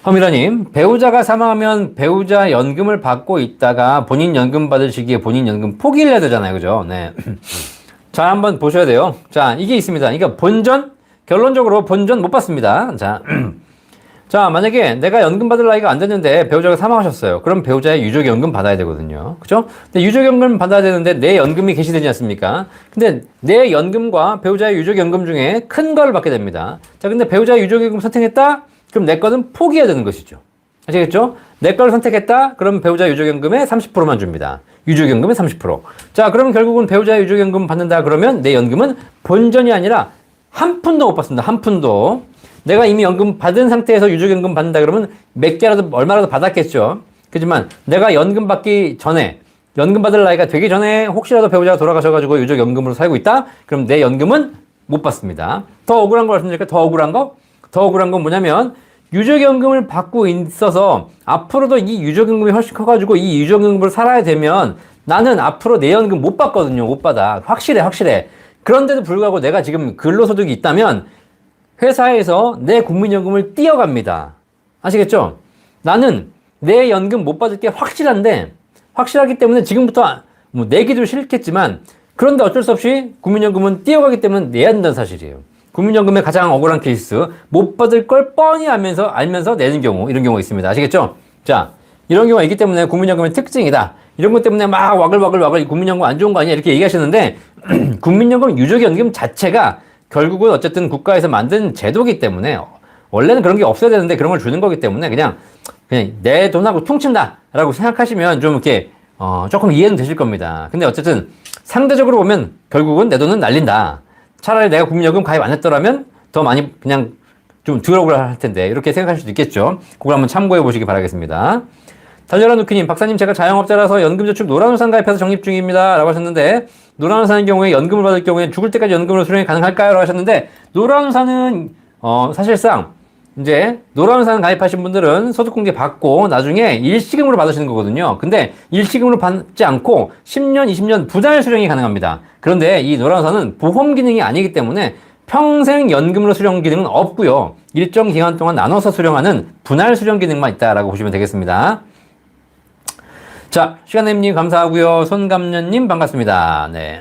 황미라님, 배우자가 사망하면 배우자 연금을 받고 있다가 본인 연금 받을 시기에 본인 연금 포기를 해야 되잖아요. 그죠? 네. 자, 한번 보셔야 돼요. 자, 이게 있습니다. 그러니까 본전, 결론적으로 본전 못 받습니다. 자, 자, 만약에 내가 연금 받을 나이가 안 됐는데 배우자가 사망하셨어요. 그럼 배우자의 유족연금 받아야 되거든요. 그죠? 근데 유족연금 받아야 되는데 내 연금이 개시되지 않습니까? 근데 내 연금과 배우자의 유족연금 중에 큰 거를 받게 됩니다. 자, 근데 배우자의 유족연금 선택했다? 그럼 내 거는 포기해야 되는 것이죠. 아시겠죠? 내 걸 선택했다? 그럼 배우자 유족연금의 30%만 줍니다. 유족연금의 30%. 자, 그러면 결국은 배우자의 유족연금 받는다 그러면 내 연금은 본전이 아니라 한 푼도 못 받습니다. 한 푼도. 내가 이미 연금 받은 상태에서 유족연금 받는다 그러면 몇 개라도 얼마라도 받았겠죠. 그렇지만 내가 연금 받기 전에 연금 받을 나이가 되기 전에 혹시라도 배우자가 돌아가셔가지고 유족연금으로 살고 있다? 그럼 내 연금은 못 받습니다. 더 억울한 거 말씀드릴까요? 더 억울한 거? 더 억울한 건 뭐냐면 유족연금을 받고 있어서 앞으로도 이 유족연금이 훨씬 커가지고 이 유족연금으로 살아야 되면 나는 앞으로 내 연금 못 받거든요. 못 받아. 확실해. 그런데도 불구하고 내가 지금 근로소득이 있다면 회사에서 내 국민연금을 띄어갑니다. 아시겠죠? 나는 내 연금 못 받을 게 확실한데 확실하기 때문에 지금부터 뭐 내기도 싫겠지만 그런데 어쩔 수 없이 국민연금은 띄어가기 때문에 내야 된다는 사실이에요. 국민연금의 가장 억울한 케이스, 못 받을 걸 뻔히 알면서 내는 경우, 이런 경우가 있습니다. 아시겠죠? 자, 이런 경우가 있기 때문에 국민연금의 특징이다. 이런 것 때문에 막 와글와글 국민연금 안 좋은 거 아니야? 이렇게 얘기하시는데 국민연금 유족연금 자체가 결국은 어쨌든 국가에서 만든 제도기 때문에 원래는 그런 게 없어야 되는데 그런 걸 주는 거기 때문에 그냥 내 돈하고 퉁친다라고 생각하시면 좀 이렇게 조금 이해는 되실 겁니다. 근데 어쨌든 상대적으로 보면 결국은 내 돈은 날린다. 차라리 내가 국민연금 가입 안 했더라면 더 많이 그냥 좀 덜 억울할 텐데 이렇게 생각할 수도 있겠죠. 그걸 한번 참고해 보시기 바라겠습니다. 달려라 누키님, 박사님 제가 자영업자라서 연금저축 노란우산 가입해서 적립 중입니다. 라고 하셨는데 노란우산의 경우에 연금을 받을 경우에 죽을 때까지 연금으로 수령이 가능할까요? 라고 하셨는데 노란우산은 사실상 이제 노란우산 가입하신 분들은 소득공제 받고 나중에 일시금으로 받으시는 거거든요. 근데 일시금으로 받지 않고 10년, 20년 분할 수령이 가능합니다. 그런데 이 노란우산은 보험 기능이 아니기 때문에 평생 연금으로 수령 기능은 없고요. 일정 기간 동안 나눠서 수령하는 분할 수령 기능만 있다라고 보시면 되겠습니다. 자, 시간내님 감사하고요. 손감년님 반갑습니다. 네.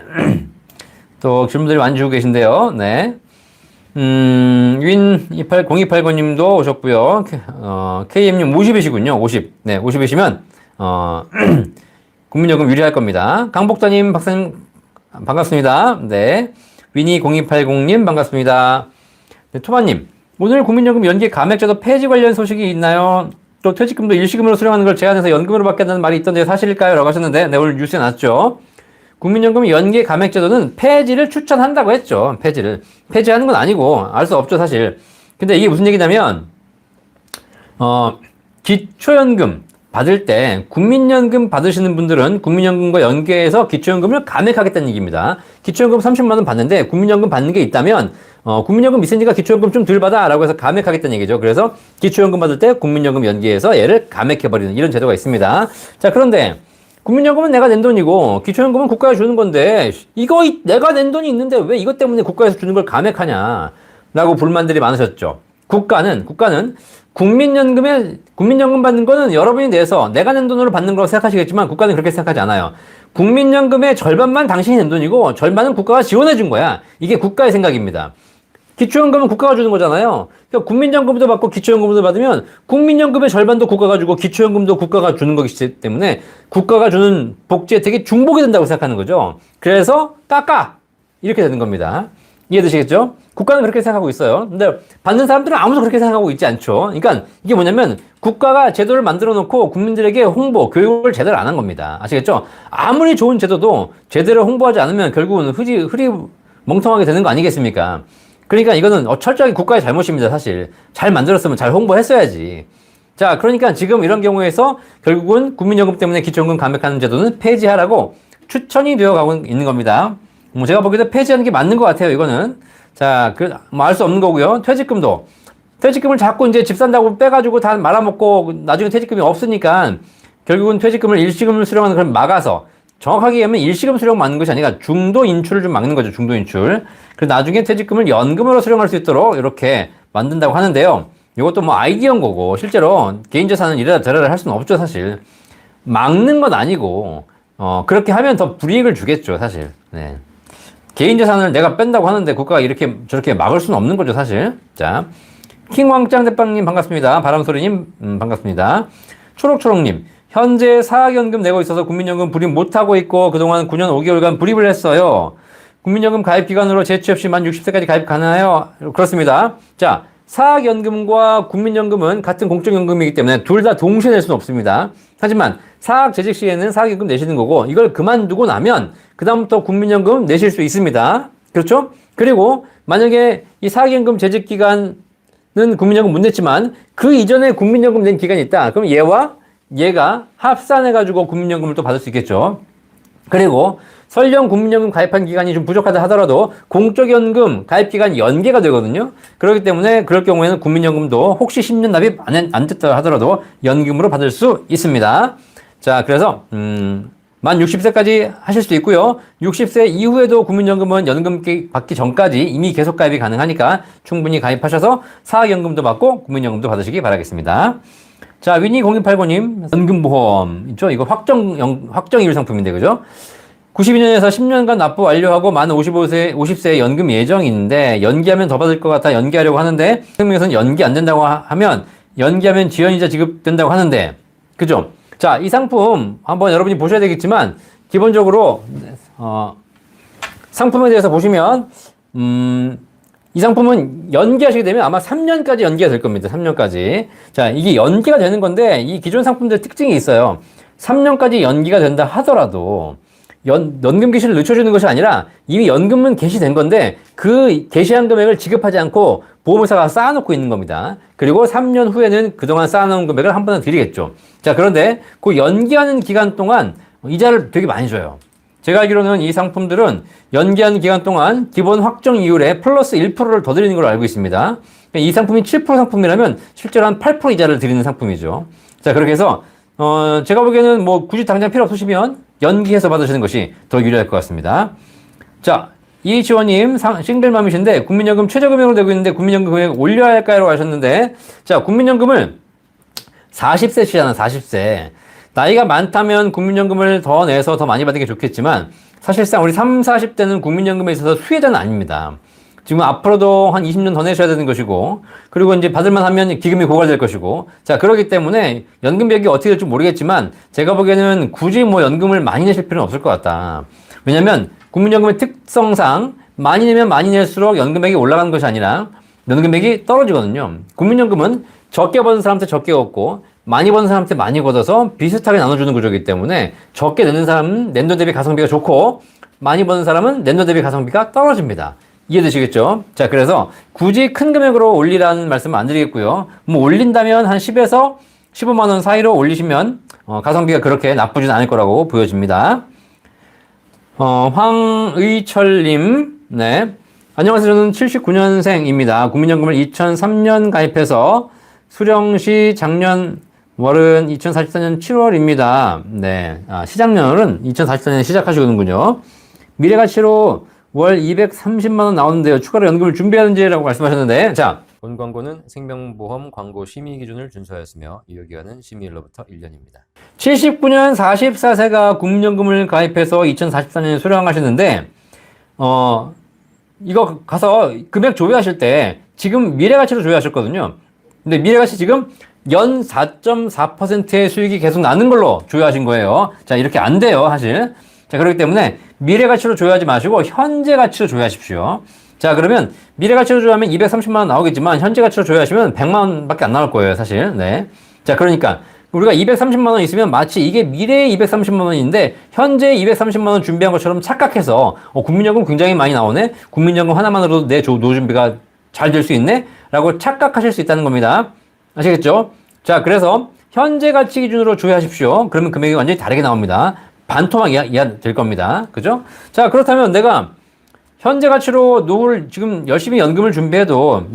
또 질문들이 많이 주고 계신데요. 네. 윈0280님도 오셨고요. KM님 50이시군요. 50. 네, 50이시면 국민연금 유리할 겁니다. 강복자님, 박사님 반갑습니다. 네. 위니0280님 반갑습니다. 네, 토마님, 오늘 국민연금 연기 감액제도 폐지 관련 소식이 있나요? 또 퇴직금도 일시금으로 수령하는 걸 제한해서 연금으로 받겠다는 말이 있던데 사실일까요? 라고 하셨는데, 네, 오늘 뉴스에 나왔죠. 국민연금 연기 감액제도는 폐지를 추천한다고 했죠. 폐지하는 건 아니고, 알 수 없죠, 사실. 근데 이게 무슨 얘기냐면, 기초연금 받을 때, 국민연금 받으시는 분들은 국민연금과 연계해서 기초연금을 감액하겠다는 얘기입니다. 기초연금 30만원 받는데, 국민연금 받는 게 있다면, 국민연금 있으니까 기초연금 좀 덜 받아 라고 해서 감액하겠다는 얘기죠. 그래서 기초연금 받을 때 국민연금 연계해서 얘를 감액해버리는 이런 제도가 있습니다. 자, 그런데 국민연금은 내가 낸 돈이고 기초연금은 국가가 주는 건데 이거 내가 낸 돈이 있는데 왜 이것 때문에 국가에서 주는 걸 감액하냐 라고 불만들이 많으셨죠. 국가는 국민연금 받는 거는 여러분이 내서 내가 낸 돈으로 받는 거라고 생각하시겠지만 국가는 그렇게 생각하지 않아요. 국민연금의 절반만 당신이 낸 돈이고 절반은 국가가 지원해 준 거야. 이게 국가의 생각입니다. 기초연금은 국가가 주는 거잖아요. 그러니까 국민연금도 받고 기초연금도 받으면 국민연금의 절반도 국가가 주고 기초연금도 국가가 주는 거기 때문에 국가가 주는 복지 혜택이 중복이 된다고 생각하는 거죠. 그래서 깎아! 이렇게 되는 겁니다. 이해되시겠죠? 국가는 그렇게 생각하고 있어요. 근데 받는 사람들은 아무도 그렇게 생각하고 있지 않죠. 그러니까 이게 뭐냐면 국가가 제도를 만들어 놓고 국민들에게 홍보, 교육을 제대로 안 한 겁니다. 아시겠죠? 아무리 좋은 제도도 제대로 홍보하지 않으면 결국은 멍텅하게 되는 거 아니겠습니까? 그러니까 이거는 철저하게 국가의 잘못입니다, 사실. 잘 만들었으면 잘 홍보했어야지. 자, 그러니까 지금 이런 경우에서 결국은 국민연금 때문에 기초연금 감액하는 제도는 폐지하라고 추천이 되어 가고 있는 겁니다. 제가 보기에도 폐지하는 게 맞는 것 같아요, 이거는. 자, 알 수 없는 거고요. 퇴직금을 자꾸 이제 집 산다고 빼가지고 다 말아먹고 나중에 퇴직금이 없으니까 결국은 퇴직금을 일시금을 수령하는 걸 막아서 정확하게 얘기하면 일시금 수령 막는 것이 아니라 중도 인출을 좀 막는 거죠. 중도 인출. 그래서 나중에 퇴직금을 연금으로 수령할 수 있도록 이렇게 만든다고 하는데요. 이것도 뭐 아이디어인 거고 실제로 개인재산은 이래라 저래라 할 수는 없죠, 사실. 막는 건 아니고 그렇게 하면 더 불이익을 주겠죠, 사실. 네. 개인재산을 내가 뺀다고 하는데 국가가 이렇게 저렇게 막을 수는 없는 거죠, 사실. 자, 킹왕짱대빵님 반갑습니다. 바람소리님 반갑습니다. 초록초록님, 현재 사학연금 내고 있어서 국민연금 불입 못하고 있고 그동안 9년 5개월간 불입을 했어요. 국민연금 가입 기간으로 재취업 시 만 60세까지 가입 가능해요? 그렇습니다. 자, 사학연금과 국민연금은 같은 공적연금이기 때문에 둘 다 동시에 낼 수는 없습니다. 하지만 사학 재직 시에는 사학연금 내시는 거고 이걸 그만두고 나면 그 다음부터 국민연금 내실 수 있습니다. 그렇죠? 그리고 만약에 이 사학연금 재직 기간은 국민연금 못 냈지만 그 이전에 국민연금 낸 기간이 있다. 그럼 얘가 합산해가지고 국민연금을 또 받을 수 있겠죠. 그리고 설령 국민연금 가입한 기간이 좀 부족하다 하더라도 공적연금 가입 기간이 연계가 되거든요. 그렇기 때문에 그럴 경우에는 국민연금도 혹시 10년 납입 안 됐다 하더라도 연금으로 받을 수 있습니다. 자, 그래서 만 60세까지 하실 수 있고요. 60세 이후에도 국민연금은 연금 받기 전까지 이미 계속 가입이 가능하니까 충분히 가입하셔서 사학연금도 받고 국민연금도 받으시기 바라겠습니다. 자, 위니0289님, 연금보험 있죠? 이거 확정이율 상품인데, 그죠? 92년에서 10년간 납부 완료하고 만 50세에 연금 예정인데 연기하면 더 받을 것 같아 연기하려고 하는데 생명에서는 연기 안 된다고 하면 연기하면 지연이자 지급된다고 하는데 그죠? 자, 이 상품 한번 여러분이 보셔야 되겠지만 기본적으로 상품에 대해서 보시면 이 상품은 연기하시게 되면 아마 3년까지 연기가 될 겁니다. 3년까지. 자, 이게 연기가 되는 건데 이 기존 상품들 특징이 있어요. 3년까지 연기가 된다 하더라도 연금 개시를 늦춰주는 것이 아니라 이미 연금은 개시된 건데 그 개시한 금액을 지급하지 않고 보험회사가 쌓아놓고 있는 겁니다. 그리고 3년 후에는 그동안 쌓아놓은 금액을 한 번에 드리겠죠. 자, 그런데 그 연기하는 기간 동안 이자를 되게 많이 줘요. 제가 알기로는 이 상품들은 연기하는 기간 동안 기본 확정 이율에 플러스 1%를 더 드리는 걸로 알고 있습니다. 이 상품이 7% 상품이라면 실제로 한 8% 이자를 드리는 상품이죠. 자, 그렇게 해서 제가 보기에는 뭐 굳이 당장 필요 없으시면 연기해서 받으시는 것이 더 유리할 것 같습니다. 자, 이지원님 싱글맘이신데 국민연금 최저금액으로 되고 있는데 국민연금 금액 올려야 할까요? 라고 하셨는데 자, 국민연금을 40세시잖아, 40세. 나이가 많다면 국민연금을 더 내서 더 많이 받는 게 좋겠지만 사실상 우리 30, 40대는 국민연금에 있어서 수혜자는 아닙니다. 지금 앞으로도 한 20년 더 내셔야 되는 것이고 그리고 이제 받을만 하면 기금이 고갈될 것이고 자, 그렇기 때문에 연금액이 어떻게 될지 모르겠지만 제가 보기에는 굳이 뭐 연금을 많이 내실 필요는 없을 것 같다. 왜냐면 국민연금의 특성상 많이 내면 많이 낼수록 연금액이 올라가는 것이 아니라 연금액이 떨어지거든요. 국민연금은 적게 버는 사람한테 적게 얻고 많이 버는 사람한테 많이 걷어서 비슷하게 나눠주는 구조이기 때문에 적게 내는 사람은 낸돈 대비 가성비가 좋고 많이 버는 사람은 낸돈 대비 가성비가 떨어집니다. 이해되시겠죠? 자, 그래서 굳이 큰 금액으로 올리라는 말씀은 안 드리겠고요. 뭐 올린다면 한 10에서 15만 원 사이로 올리시면 가성비가 그렇게 나쁘진 않을 거라고 보여집니다. 황의철님, 네. 안녕하세요. 저는 79년생입니다. 국민연금을 2003년 가입해서 수령 시 작년 월은 2044년 7월입니다. 네. 시작년은 2044년 시작하시는군요. 미래가치로 월 230만원 나오는데요. 추가로 연금을 준비하는지라고 말씀하셨는데, 자, 본 광고는 생명보험 광고 심의 기준을 준수하였으며 유효기간은 심의일로부터 1년입니다. 79년 44세가 국민연금을 가입해서 2044년에 수령하셨는데 이거 가서 금액 조회하실 때 지금 미래가치로 조회하셨거든요. 근데 미래가치 지금 연 4.4%의 수익이 계속 나는 걸로 조회하신 거예요. 자, 이렇게 안 돼요, 사실. 자, 그렇기 때문에 미래가치로 조회하지 마시고 현재 가치로 조회하십시오. 자, 그러면 미래가치로 조회하면 230만 원 나오겠지만 현재 가치로 조회하시면 100만 원밖에 안 나올 거예요, 사실. 네. 자, 그러니까 우리가 230만 원 있으면 마치 이게 미래의 230만 원인데 현재 230만 원 준비한 것처럼 착각해서 국민연금 굉장히 많이 나오네? 국민연금 하나만으로도 내 노준비가 잘 될 수 있네? 라고 착각하실 수 있다는 겁니다. 아시겠죠? 자, 그래서 현재 가치 기준으로 조회하십시오. 그러면 금액이 완전히 다르게 나옵니다. 반토막 이해될 겁니다. 그죠? 자, 그렇다면 내가 현재 가치로 노후를 지금 열심히 연금을 준비해도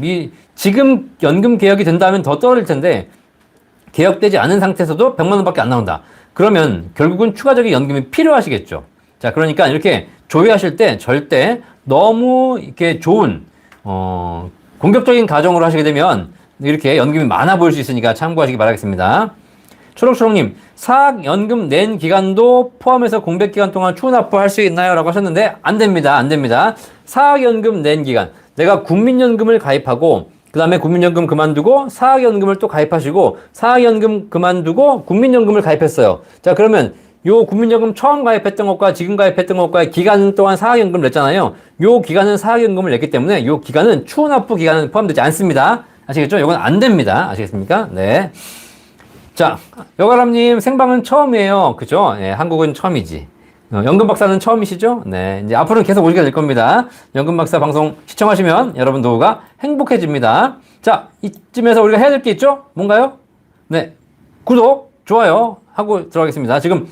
지금 연금 개혁이 된다면 더 떨어질 텐데 개혁되지 않은 상태에서도 100만 원밖에 안 나온다. 그러면 결국은 추가적인 연금이 필요하시겠죠. 자, 그러니까 이렇게 조회하실 때 절대 너무 이렇게 좋은 공격적인 가정으로 하시게 되면 이렇게 연금이 많아 보일 수 있으니까 참고하시기 바라겠습니다. 초록초록님, 사학연금 낸 기간도 포함해서 공백기간 동안 추후납부할 수 있나요? 라고 하셨는데 안 됩니다. 안 됩니다. 사학연금 낸 기간, 내가 국민연금을 가입하고 그 다음에 국민연금 그만두고 사학연금을 또 가입하시고 사학연금 그만두고 국민연금을 가입했어요. 자, 그러면 요 국민연금 처음 가입했던 것과 지금 가입했던 것과 기간 동안 사학연금을 냈잖아요. 요 기간은 사학연금을 냈기 때문에 요 기간은 추후납부 기간은 포함되지 않습니다. 아시겠죠? 이건 안 됩니다. 아시겠습니까? 네. 자, 여가람님 생방은 처음이에요. 그죠? 네, 한국은 처음이지. 연금 박사는 처음이시죠? 네. 이제 앞으로는 계속 오시게 될 겁니다. 연금 박사 방송 시청하시면 여러분 노후가 행복해집니다. 자, 이쯤에서 우리가 해야 될 게 있죠? 뭔가요? 네. 구독, 좋아요 하고 들어가겠습니다. 지금,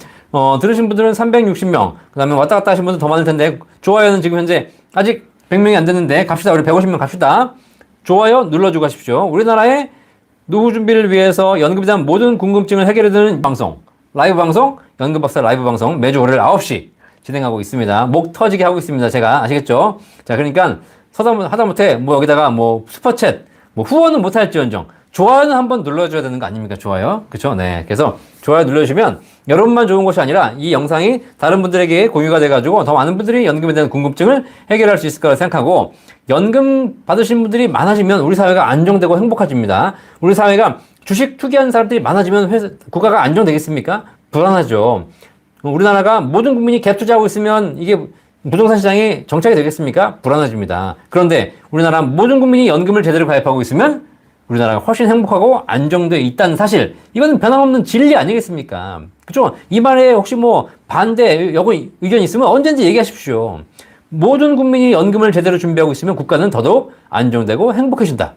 들으신 분들은 360명, 그 다음에 왔다 갔다 하신 분들 더 많을 텐데, 좋아요는 지금 현재 아직 100명이 안 됐는데, 갑시다. 우리 150명 갑시다. 좋아요 눌러주고 가십시오. 우리나라의 노후 준비를 위해서 연금에 대한 모든 궁금증을 해결해드리는 방송, 라이브 방송, 연금박사 라이브 방송 매주 월요일 9시 진행하고 있습니다. 목 터지게 하고 있습니다. 제가 아시겠죠? 자, 그러니까 하다못해 뭐 여기다가 뭐 슈퍼챗, 뭐 후원은 못할지언정 좋아요는 한번 눌러줘야 되는 거 아닙니까? 좋아요. 그쵸? 네. 그래서 좋아요 눌러주시면 여러분만 좋은 것이 아니라 이 영상이 다른 분들에게 공유가 돼가지고 더 많은 분들이 연금에 대한 궁금증을 해결할 수 있을 거라 생각하고 연금 받으신 분들이 많아지면 우리 사회가 안정되고 행복해집니다. 우리 사회가 주식 투기하는 사람들이 많아지면 국가가 안정되겠습니까? 불안하죠. 우리나라가 모든 국민이 갭 투자하고 있으면 이게 부동산 시장이 정착이 되겠습니까? 불안해집니다. 그런데 우리나라 모든 국민이 연금을 제대로 가입하고 있으면 우리나라가 훨씬 행복하고 안정되어 있다는 사실, 이건 변함없는 진리 아니겠습니까? 그죠? 이 말에 혹시 뭐 반대, 의견 있으면 언제든지 얘기하십시오. 모든 국민이 연금을 제대로 준비하고 있으면 국가는 더더욱 안정되고 행복해진다.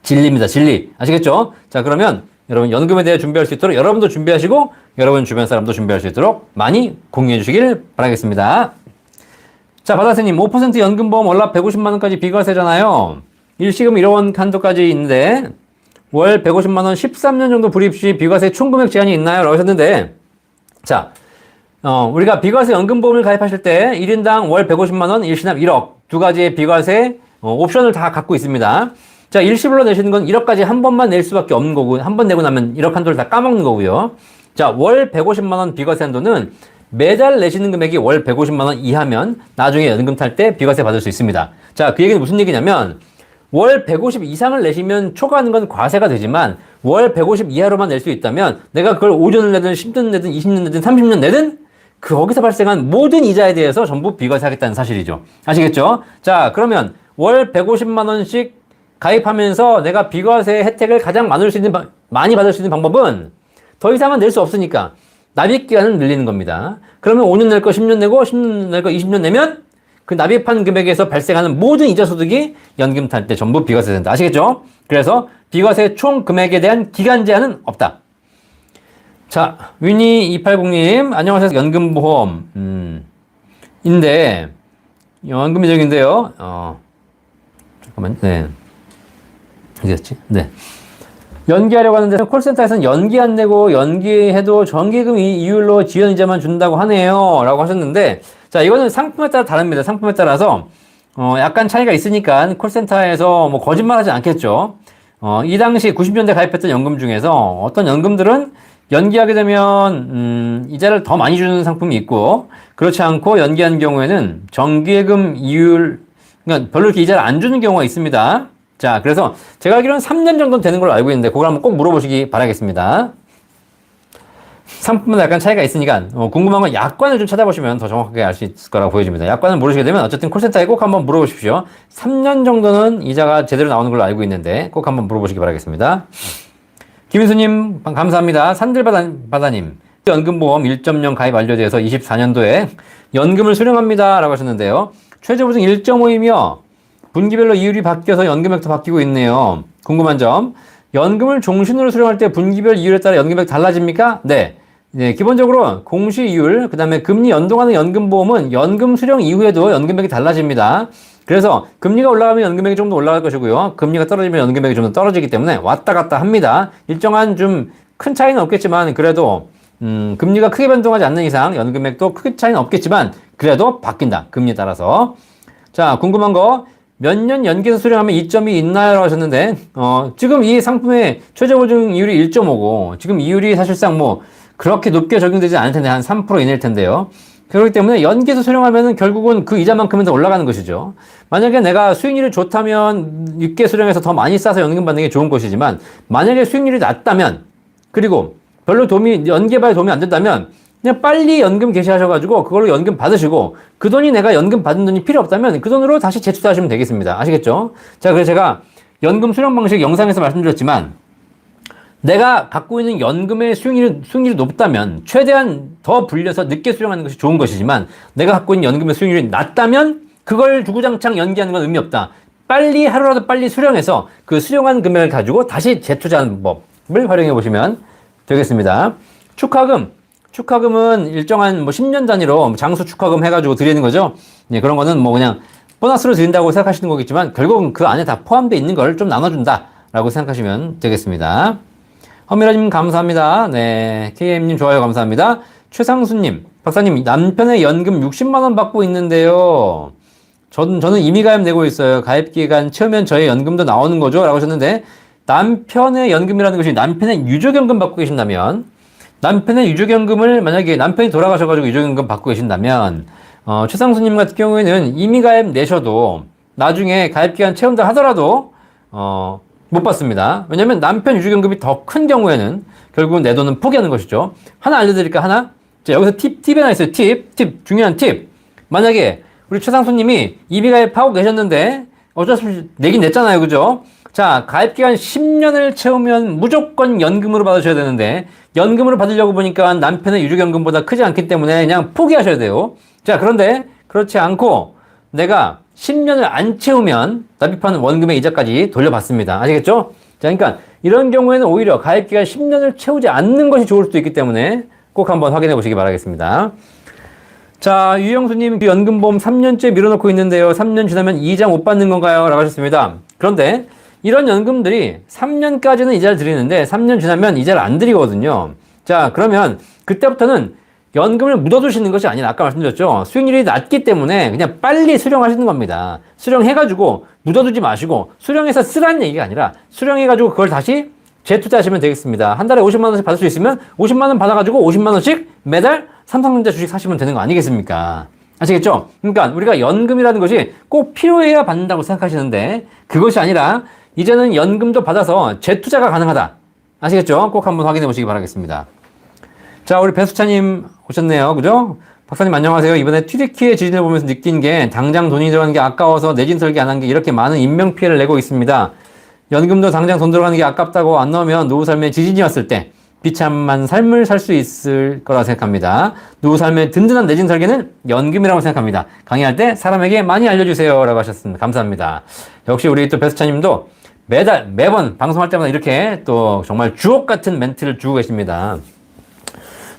진리입니다. 진리. 아시겠죠? 자, 그러면 여러분 연금에 대해 준비할 수 있도록 여러분도 준비하시고 여러분 주변 사람도 준비할 수 있도록 많이 공유해 주시길 바라겠습니다. 자, 바다스님 5% 연금보험 월납 150만 원까지 비과세잖아요. 일시금 1원 한도까지 있는데 월 150만 원 13년 정도 불입 시 비과세 총금액 제한이 있나요? 라고 하셨는데, 자, 우리가 비과세 연금보험을 가입하실 때 1인당 월 150만 원, 일시납 1억 두 가지의 비과세 옵션을 다 갖고 있습니다. 자, 일시불로 내시는 건 1억까지 한 번만 낼 수밖에 없는 거고, 한 번 내고 나면 1억 한도를 다 까먹는 거고요. 자, 월 150만 원 비과세 한도는 매달 내시는 금액이 월 150만 원 이하면 나중에 연금 탈 때 비과세 받을 수 있습니다. 자, 그 얘기는 무슨 얘기냐면 월 150 이상을 내시면 초과하는 건 과세가 되지만 월 150 이하로만 낼 수 있다면 내가 그걸 5년을 내든 10년 내든 20년 내든 30년 내든 거기서 발생한 모든 이자에 대해서 전부 비과세하겠다는 사실이죠. 아시겠죠? 자, 그러면 월 150만 원씩 가입하면서 내가 비과세 혜택을 가장 많이 받을 수 있는 방법은 더 이상은 낼 수 없으니까 납입 기간을 늘리는 겁니다. 그러면 5년 낼 거 10년 내고 10년 낼 거 20년 내면 그 납입한 금액에서 발생하는 모든 이자 소득이 연금 탈 때 전부 비과세 된다. 아시겠죠? 그래서 비과세 총 금액에 대한 기간 제한은 없다. 자, 위니280님 안녕하세요. 연금보험 인데 연금이적인데요. 잠깐만. 네. 어디였지? 네. 연기하려고 하는데 콜센터에서는 연기 안 내고 연기해도 정기금 이율로 지연이자만 준다고 하네요. 라고 하셨는데, 자, 이거는 상품에 따라 다릅니다. 상품에 따라서 약간 차이가 있으니까 콜센터에서 뭐 거짓말하지 않겠죠. 이 당시 90년대 가입했던 연금 중에서 어떤 연금들은 연기하게 되면 이자를 더 많이 주는 상품이 있고, 그렇지 않고 연기한 경우에는 정기예금 이율 그러니까 별로 이렇게 이자를 안 주는 경우가 있습니다. 자, 그래서 제가 알기로는 3년 정도 되는 걸로 알고 있는데 그걸 한번 꼭 물어보시기 바라겠습니다. 상품마다 약간 차이가 있으니까 궁금한 건 약관을 좀 찾아보시면 더 정확하게 알 수 있을 거라고 보여집니다. 약관을 모르시게 되면 어쨌든 콜센터에 꼭 한번 물어보십시오. 3년 정도는 이자가 제대로 나오는 걸로 알고 있는데 꼭 한번 물어보시기 바라겠습니다. 김인수님 감사합니다. 산들바다님 연금보험 1.0 가입 완료돼서 24년도에 연금을 수령합니다 라고 하셨는데요. 최저보증 1.5이며 분기별로 이율이 바뀌어서 연금액도 바뀌고 있네요. 궁금한 점, 연금을 종신으로 수령할 때 분기별 이율에 따라 연금액 달라집니까? 네. 네, 기본적으로 공시 이율, 그 다음에 금리 연동하는 연금보험은 연금 수령 이후에도 연금액이 달라집니다. 그래서 금리가 올라가면 연금액이 좀 더 올라갈 것이고요. 금리가 떨어지면 연금액이 좀 더 떨어지기 때문에 왔다 갔다 합니다. 일정한 좀 큰 차이는 없겠지만 그래도 금리가 크게 변동하지 않는 이상 연금액도 크게 차이는 없겠지만 그래도 바뀐다. 금리에 따라서. 자, 궁금한 거 몇 년 연기해서 수령하면 이점이 있나요? 라고 하셨는데 지금 이 상품의 최저보증 이율이 1.5고 지금 이율이 사실상 뭐 그렇게 높게 적용되지 않을 텐데 한 3% 이내일 텐데요. 그렇기 때문에 연기해서 수령하면은 결국은 그 이자만큼은 더 올라가는 것이죠. 만약에 내가 수익률이 좋다면 늦게 수령해서 더 많이 싸서 연금 받는 게 좋은 것이지만 만약에 수익률이 낮다면 그리고 별로 연계봐야 도움이 안 된다면 그냥 빨리 연금 개시하셔가지고 그걸로 연금 받으시고 그 돈이 내가 연금 받은 돈이 필요 없다면 그 돈으로 다시 재투자하시면 되겠습니다. 아시겠죠? 자, 그래서 제가 연금 수령 방식 영상에서 말씀드렸지만 내가 갖고 있는 연금의 수익률이 높다면 최대한 더 불려서 늦게 수령하는 것이 좋은 것이지만 내가 갖고 있는 연금의 수익률이 낮다면 그걸 주구장창 연기하는 건 의미 없다. 빨리 하루라도 빨리 수령해서 그 수령한 금액을 가지고 다시 재투자하는 법을 활용해 보시면 되겠습니다. 축하금은 일정한 10년 단위로 장수 축하금 해가지고 드리는 거죠. 네, 그런 거는 뭐 그냥 보너스로 드린다고 생각하시는 거겠지만 결국은 그 안에 다 포함되어 있는 걸 좀 나눠준다라고 생각하시면 되겠습니다. 허미라님 감사합니다. 네, KM님 좋아요 감사합니다. 최상수님, 박사님 남편의 연금 60만원 받고 있는데요. 저는 이미 가입 내고 있어요. 가입 기간 채우면 저의 연금도 나오는 거죠? 라고 하셨는데 남편의 연금이라는 것이 남편의 유족연금 받고 계신다면 남편의 유족연금을 만약에 남편이 돌아가셔가지고 유족연금 받고 계신다면 최상수님 같은 경우에는 이미 가입 내셔도 나중에 가입 기간 채운다 하더라도 못 받습니다. 왜냐면 남편 유족연금이 더 큰 경우에는 결국은 내 돈은 포기하는 것이죠. 하나 알려드릴까 하나? 자, 여기서 팁이 하나 있어요. 중요한 팁. 만약에 우리 최상수님이 이미 가입하고 계셨는데 어쩔 수 없이 내긴 냈잖아요. 그죠? 자, 가입기간 10년을 채우면 무조건 연금으로 받으셔야 되는데 연금으로 받으려고 보니까 남편의 유족연금보다 크지 않기 때문에 그냥 포기하셔야 돼요. 자, 그런데 그렇지 않고 내가 10년을 안 채우면 납입하는 원금의 이자까지 돌려받습니다. 아시겠죠? 자, 그러니까 이런 경우에는 오히려 가입기간 10년을 채우지 않는 것이 좋을 수도 있기 때문에 꼭 한번 확인해 보시기 바라겠습니다. 자, 유영수님 연금보험 3년째 밀어넣고 있는데요. 3년 지나면 이자 못 받는 건가요? 라고 하셨습니다. 그런데 이런 연금들이 3년까지는 이자를 드리는데 3년 지나면 이자를 안 드리거든요. 자, 그러면 그때부터는 연금을 묻어두시는 것이 아니라 아까 말씀드렸죠. 수익률이 낮기 때문에 그냥 빨리 수령하시는 겁니다. 수령해가지고 묻어두지 마시고 수령해서 쓰라는 얘기가 아니라 수령해가지고 그걸 다시 재투자하시면 되겠습니다. 한 달에 50만 원씩 받을 수 있으면 50만 원 받아가지고 50만 원씩 매달 삼성전자 주식 사시면 되는 거 아니겠습니까? 아시겠죠? 그러니까 우리가 연금이라는 것이 꼭 필요해야 받는다고 생각하시는데 그것이 아니라 이제는 연금도 받아서 재투자가 가능하다. 아시겠죠? 꼭 한번 확인해 보시기 바라겠습니다. 자, 우리 배수차님 오셨네요. 그죠? 박사님 안녕하세요. 이번에 튀르키예 지진을 보면서 느낀 게 당장 돈이 들어가는 게 아까워서 내진 설계 안 한 게 이렇게 많은 인명피해를 내고 있습니다. 연금도 당장 돈 들어가는 게 아깝다고 안 넣으면 노후 삶에 지진이 왔을 때 비참한 삶을 살 수 있을 거라 생각합니다. 노후 삶의 든든한 내진 설계는 연금이라고 생각합니다. 강의할 때 사람에게 많이 알려주세요. 라고 하셨습니다. 감사합니다. 역시 우리 또 배수차님도 매번 방송할 때마다 이렇게 또 정말 주옥 같은 멘트를 주고 계십니다.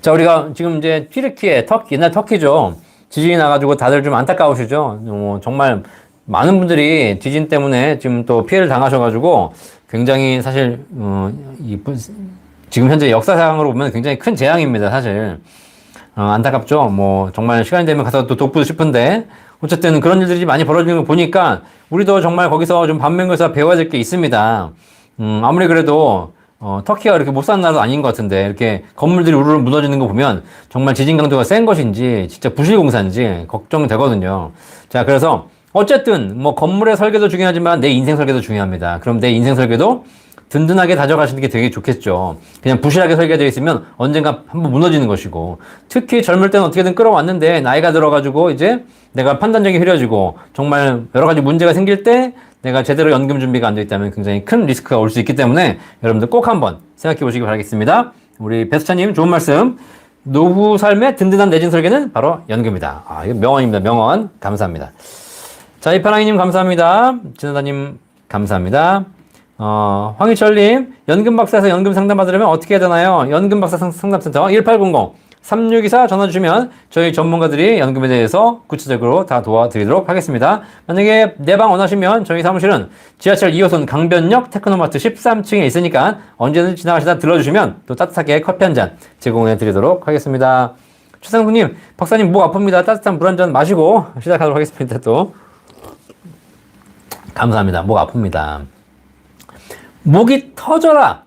자, 우리가 지금 이제 튀르키예, 옛날 터키죠. 지진이 나가지고 다들 좀 안타까우시죠. 정말 많은 분들이 지진 때문에 지금 또 피해를 당하셔가지고 굉장히 사실, 지금 현재 역사상으로 보면 굉장히 큰 재앙입니다, 사실. 안타깝죠. 정말 시간이 되면 가서 또 돕고 싶은데, 어쨌든 그런 일들이 많이 벌어지는 걸 보니까 우리도 정말 거기서 좀 반면교사 배워야 될 게 있습니다. 아무리 그래도 터키가 이렇게 못 사는 나라도 아닌 것 같은데 이렇게 건물들이 우르르 무너지는 거 보면 정말 지진 강도가 센 것인지 진짜 부실공사인지 걱정되거든요. 자, 그래서 어쨌든 뭐 건물의 설계도 중요하지만 내 인생 설계도 중요합니다. 그럼 내 인생 설계도 든든하게 다져가시는 게 되게 좋겠죠. 그냥 부실하게 설계되어 있으면 언젠가 한번 무너지는 것이고, 특히 젊을 때는 어떻게든 끌어왔는데 나이가 들어가지고 이제 내가 판단력이 흐려지고 정말 여러 가지 문제가 생길 때 내가 제대로 연금 준비가 안 되어 있다면 굉장히 큰 리스크가 올 수 있기 때문에 여러분들 꼭 한번 생각해 보시기 바라겠습니다. 우리 배수찬님 좋은 말씀. 노후 삶의 든든한 내진 설계는 바로 연금이다. 아, 이거 명언입니다. 명언. 감사합니다. 자, 이파랑이님 감사합니다. 진하다님 감사합니다. 황희철님, 연금박사에서 연금 상담 받으려면 어떻게 해야 되나요? 연금박사 상담센터 1800-3624 전화 주시면 저희 전문가들이 연금에 대해서 구체적으로 다 도와드리도록 하겠습니다. 만약에 내방 원하시면 저희 사무실은 지하철 2호선 강변역 테크노마트 13층에 있으니까 언제든지 지나가시다 들러주시면 또 따뜻하게 커피 한 잔 제공해 드리도록 하겠습니다. 최상국님, 박사님 목 아픕니다. 따뜻한 물 한 잔 마시고 시작하도록 하겠습니다. 또 감사합니다. 목 아픕니다. 목이 터져라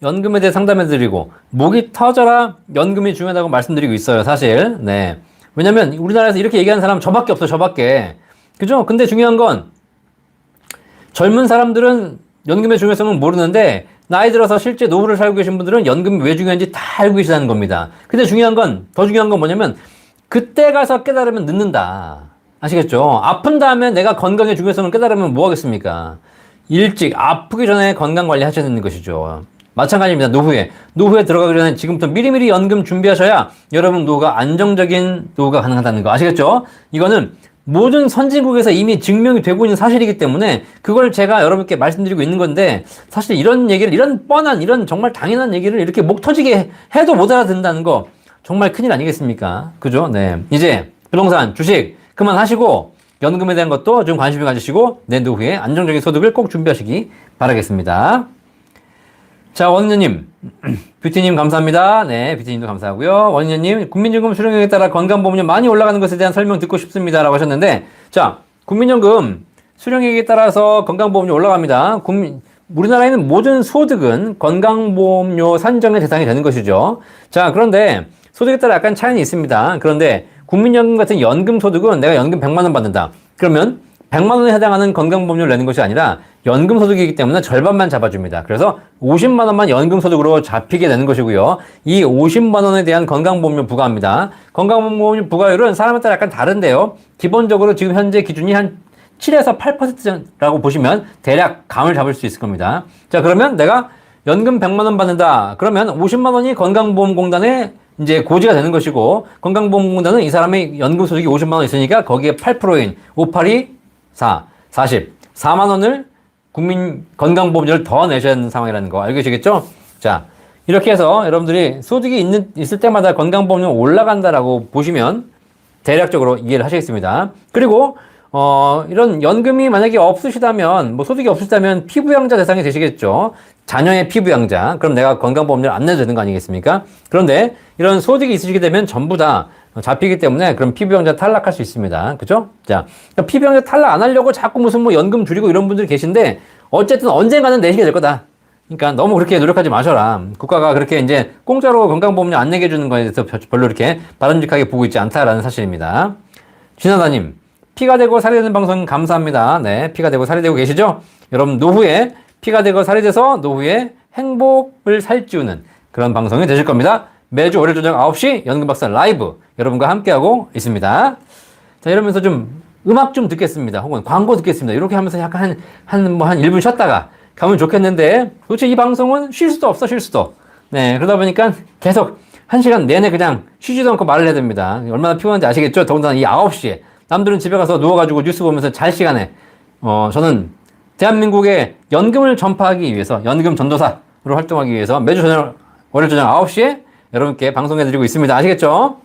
연금에 대해 상담해드리고 목이 터져라 연금이 중요하다고 말씀드리고 있어요. 사실 네, 왜냐면 우리나라에서 이렇게 얘기하는 사람 저밖에 없어. 저밖에. 그죠? 근데 중요한 건 젊은 사람들은 연금의 중요성을 모르는데 나이 들어서 실제 노후를 살고 계신 분들은 연금이 왜 중요한지 다 알고 계시다는 겁니다. 근데 중요한 건, 더 중요한 건 뭐냐면 그때 가서 깨달으면 늦는다. 아시겠죠? 아픈 다음에 내가 건강의 중요성을 깨달으면 뭐 하겠습니까? 일찍 아프기 전에 건강 관리 하셔야 되는 것이죠. 마찬가지입니다. 노후에 들어가기 전에 지금부터 미리미리 연금 준비하셔야 여러분 노후가 안정적인 노후가 가능하다는 거 아시겠죠? 이거는 모든 선진국에서 이미 증명이 되고 있는 사실이기 때문에 그걸 제가 여러분께 말씀드리고 있는 건데, 사실 이런 얘기를, 이런 뻔한, 이런 정말 당연한 얘기를 이렇게 목 터지게 해도 못 알아듣는다는 거 정말 큰일 아니겠습니까? 그죠? 네. 이제 부동산, 주식 그만하시고 연금에 대한 것도 좀 관심을 가지시고 내 노후에 안정적인 소득을 꼭 준비하시기 바라겠습니다. 자, 원인녀님, 뷰티님 감사합니다. 네, 뷰티님도 감사하고요. 원인녀님, 국민연금 수령액에 따라 건강보험료 많이 올라가는 것에 대한 설명 듣고 싶습니다. 라고 하셨는데, 자, 국민연금 수령액에 따라서 건강보험료 올라갑니다. 우리나라에는 모든 소득은 건강보험료 산정의 대상이 되는 것이죠. 자, 그런데 소득에 따라 약간 차이는 있습니다. 그런데 국민연금 같은 연금 소득은 내가 연금 100만 원 받는다. 그러면 100만 원에 해당하는 건강보험료를 내는 것이 아니라 연금 소득이기 때문에 절반만 잡아줍니다. 그래서 50만 원만 연금 소득으로 잡히게 되는 것이고요. 이 50만 원에 대한 건강보험료 부과합니다. 건강보험료 부과율은 사람에 따라 약간 다른데요. 기본적으로 지금 현재 기준이 한 7에서 8%라고 보시면 대략 감을 잡을 수 있을 겁니다. 자, 그러면 내가 연금 100만 원 받는다. 그러면 50만 원이 건강보험공단에 이제 고지가 되는 것이고, 건강보험공단은 이 사람의 연금 소득이 50만 원 있으니까 거기에 8%인 5, 8, 2, 44만 원을 국민 건강보험료를 더 내셔야 하는 상황이라는 거 알고 계시겠죠? 자, 이렇게 해서 여러분들이 소득이 있을 때마다 건강보험료 올라간다라고 보시면 대략적으로 이해를 하시겠습니다. 그리고 이런 연금이 만약에 없으시다면, 뭐 소득이 없으시다면 피부양자 대상이 되시겠죠. 자녀의 피부양자. 그럼 내가 건강보험료를 안 내도 되는 거 아니겠습니까? 그런데 이런 소득이 있으시게 되면 전부 다 잡히기 때문에 그럼 피부양자 탈락할 수 있습니다. 그죠? 자, 그러니까 피부양자 탈락 안 하려고 자꾸 무슨 뭐 연금 줄이고 이런 분들이 계신데 어쨌든 언젠가는 내시게 될 거다. 그러니까 너무 그렇게 노력하지 마셔라. 국가가 그렇게 이제 공짜로 건강보험료 안 내게 해주는 거에 대해서 별로 이렇게 바람직하게 보고 있지 않다라는 사실입니다. 진하다님, 피가 되고 살이 되는 방송 감사합니다. 네, 피가 되고 살이 되고 계시죠? 여러분 노후에 피가 되고 살이 돼서 노후에 행복을 살찌우는 그런 방송이 되실 겁니다. 매주 월요일 저녁 9시 연금박사 라이브 여러분과 함께하고 있습니다. 자, 이러면서 좀 음악 좀 듣겠습니다. 혹은 광고 듣겠습니다. 이렇게 하면서 약간 한 1분 쉬었다가 가면 좋겠는데, 도대체 이 방송은 쉴 수도 없어, 쉴 수도. 네, 그러다 보니까 계속 1시간 내내 그냥 쉬지도 않고 말을 해야 됩니다. 얼마나 피곤한지 아시겠죠? 더군다나 이 9시에. 남들은 집에 가서 누워가지고 뉴스 보면서 잘 시간에, 저는 대한민국의 연금을 전파하기 위해서, 연금 전도사로 활동하기 위해서 매주 저녁, 월요일 저녁 9시에 여러분께 방송해드리고 있습니다. 아시겠죠?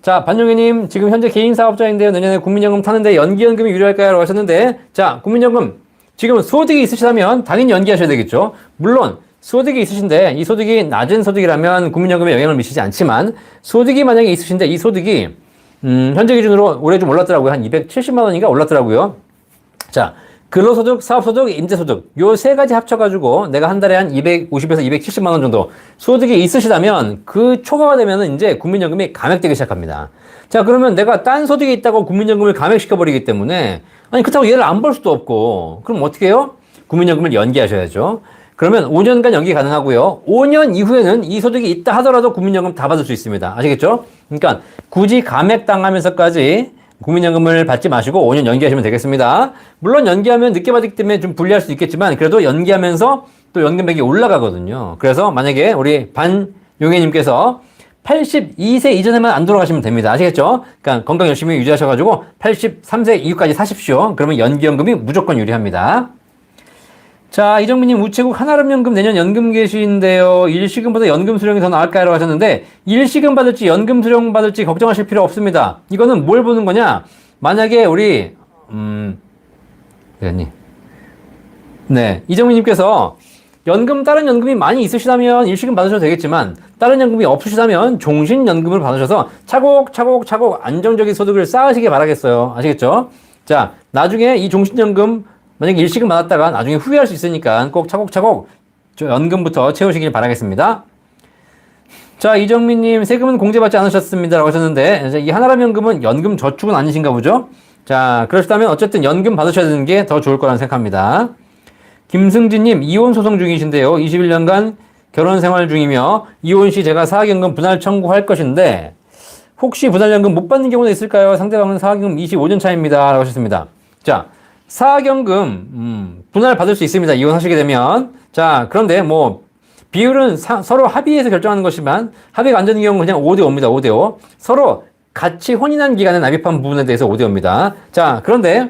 자, 반영희님, 지금 현재 개인 사업자인데요. 내년에 국민연금 타는데 연기연금이 유리할까요? 라고 하셨는데, 자, 국민연금, 지금 소득이 있으시다면 당연히 연기하셔야 되겠죠. 물론, 소득이 있으신데, 이 소득이 낮은 소득이라면 국민연금에 영향을 미치지 않지만, 소득이 만약에 있으신데, 이 소득이, 현재 기준으로 올해 좀 올랐더라고요. 한 270만 원인가 올랐더라고요. 자, 근로소득, 사업소득, 임대소득 요 세 가지 합쳐가지고 내가 한 달에 한 250에서 270만 원 정도 소득이 있으시다면 그 초과가 되면은 이제 국민연금이 감액되기 시작합니다. 자, 그러면 내가 딴 소득이 있다고 국민연금을 감액시켜버리기 때문에 아니 그렇다고 얘를 안 벌 수도 없고 그럼 어떻게 해요? 국민연금을 연기하셔야죠. 그러면 5년간 연기 가능하고요. 5년 이후에는 이 소득이 있다 하더라도 국민연금 다 받을 수 있습니다. 아시겠죠? 그러니까 굳이 감액당하면서까지 국민연금을 받지 마시고 5년 연기하시면 되겠습니다. 물론 연기하면 늦게 받기 때문에 좀 불리할 수 있겠지만 그래도 연기하면서 또 연금액이 올라가거든요. 그래서 만약에 우리 반용혜님께서 82세 이전에만 안 돌아가시면 됩니다. 아시겠죠? 그러니까 건강 열심히 유지하셔가지고 83세 이후까지 사십시오. 그러면 연기연금이 무조건 유리합니다. 자, 이정민님 우체국 한아름연금 내년 연금 계시인데요. 일시금보다 연금 수령이 더 나을까요? 라고 하셨는데 일시금 받을지 연금 수령 받을지 걱정하실 필요 없습니다. 이거는 뭘 보는 거냐? 만약에 우리 회장님, 네, 이정민님께서 다른 연금이 많이 있으시다면 일시금 받으셔도 되겠지만 다른 연금이 없으시다면 종신연금을 받으셔서 차곡차곡 안정적인 소득을 쌓으시길 바라겠어요. 아시겠죠? 자, 나중에 이 종신연금 만약에 일시금 받았다가 나중에 후회할 수 있으니까 꼭 차곡차곡 연금부터 채우시길 바라겠습니다. 자, 이정민님 세금은 공제받지 않으셨습니다 라고 하셨는데 이 한아름연금은 연금 저축은 아니신가 보죠? 자, 그러시다면 어쨌든 연금 받으셔야 되는 게 더 좋을 거라는 생각합니다. 김승진님 이혼 소송 중이신데요. 21년간 결혼 생활 중이며 이혼 시 제가 사학연금 분할 청구할 것인데 혹시 분할연금 못 받는 경우도 있을까요? 상대방은 사학연금 25년 차입니다 라고 하셨습니다. 자, 사학연금 분할 받을 수 있습니다. 이혼하시게 되면. 자, 그런데 뭐 비율은 서로 합의해서 결정하는 것이지만 합의가 안 되는 경우는 그냥 5대5입니다. 5대5. 서로 같이 혼인한 기간에 납입한 부분에 대해서 5대5입니다. 자, 그런데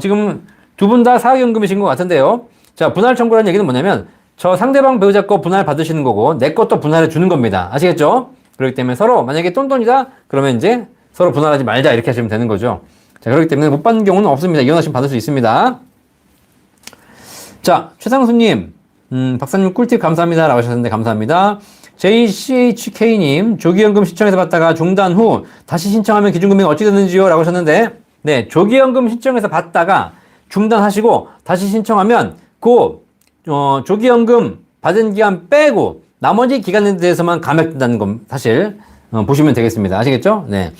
지금 두 분 다 사학연금이신 것 같은데요. 자, 분할 청구라는 얘기는 뭐냐면 저 상대방 배우자 거 분할 받으시는 거고 내 것도 분할해 주는 겁니다. 아시겠죠? 그렇기 때문에 서로 만약에 똔똔이다 그러면 이제 서로 분할하지 말자 이렇게 하시면 되는 거죠. 자, 그렇기 때문에 못 받는 경우는 없습니다. 이혼하시면 받을 수 있습니다. 자, 최상수님, 박사님 꿀팁 감사합니다. 라고 하셨는데, 감사합니다. JCHK님, 조기연금 신청해서 받다가 중단 후 다시 신청하면 기준금액이 어찌 되는지요? 라고 하셨는데, 네, 조기연금 신청해서 받다가 중단하시고 다시 신청하면 조기연금 받은 기간 빼고 나머지 기간에 대해서만 감액된다는 건 사실 보시면 되겠습니다. 아시겠죠? 네.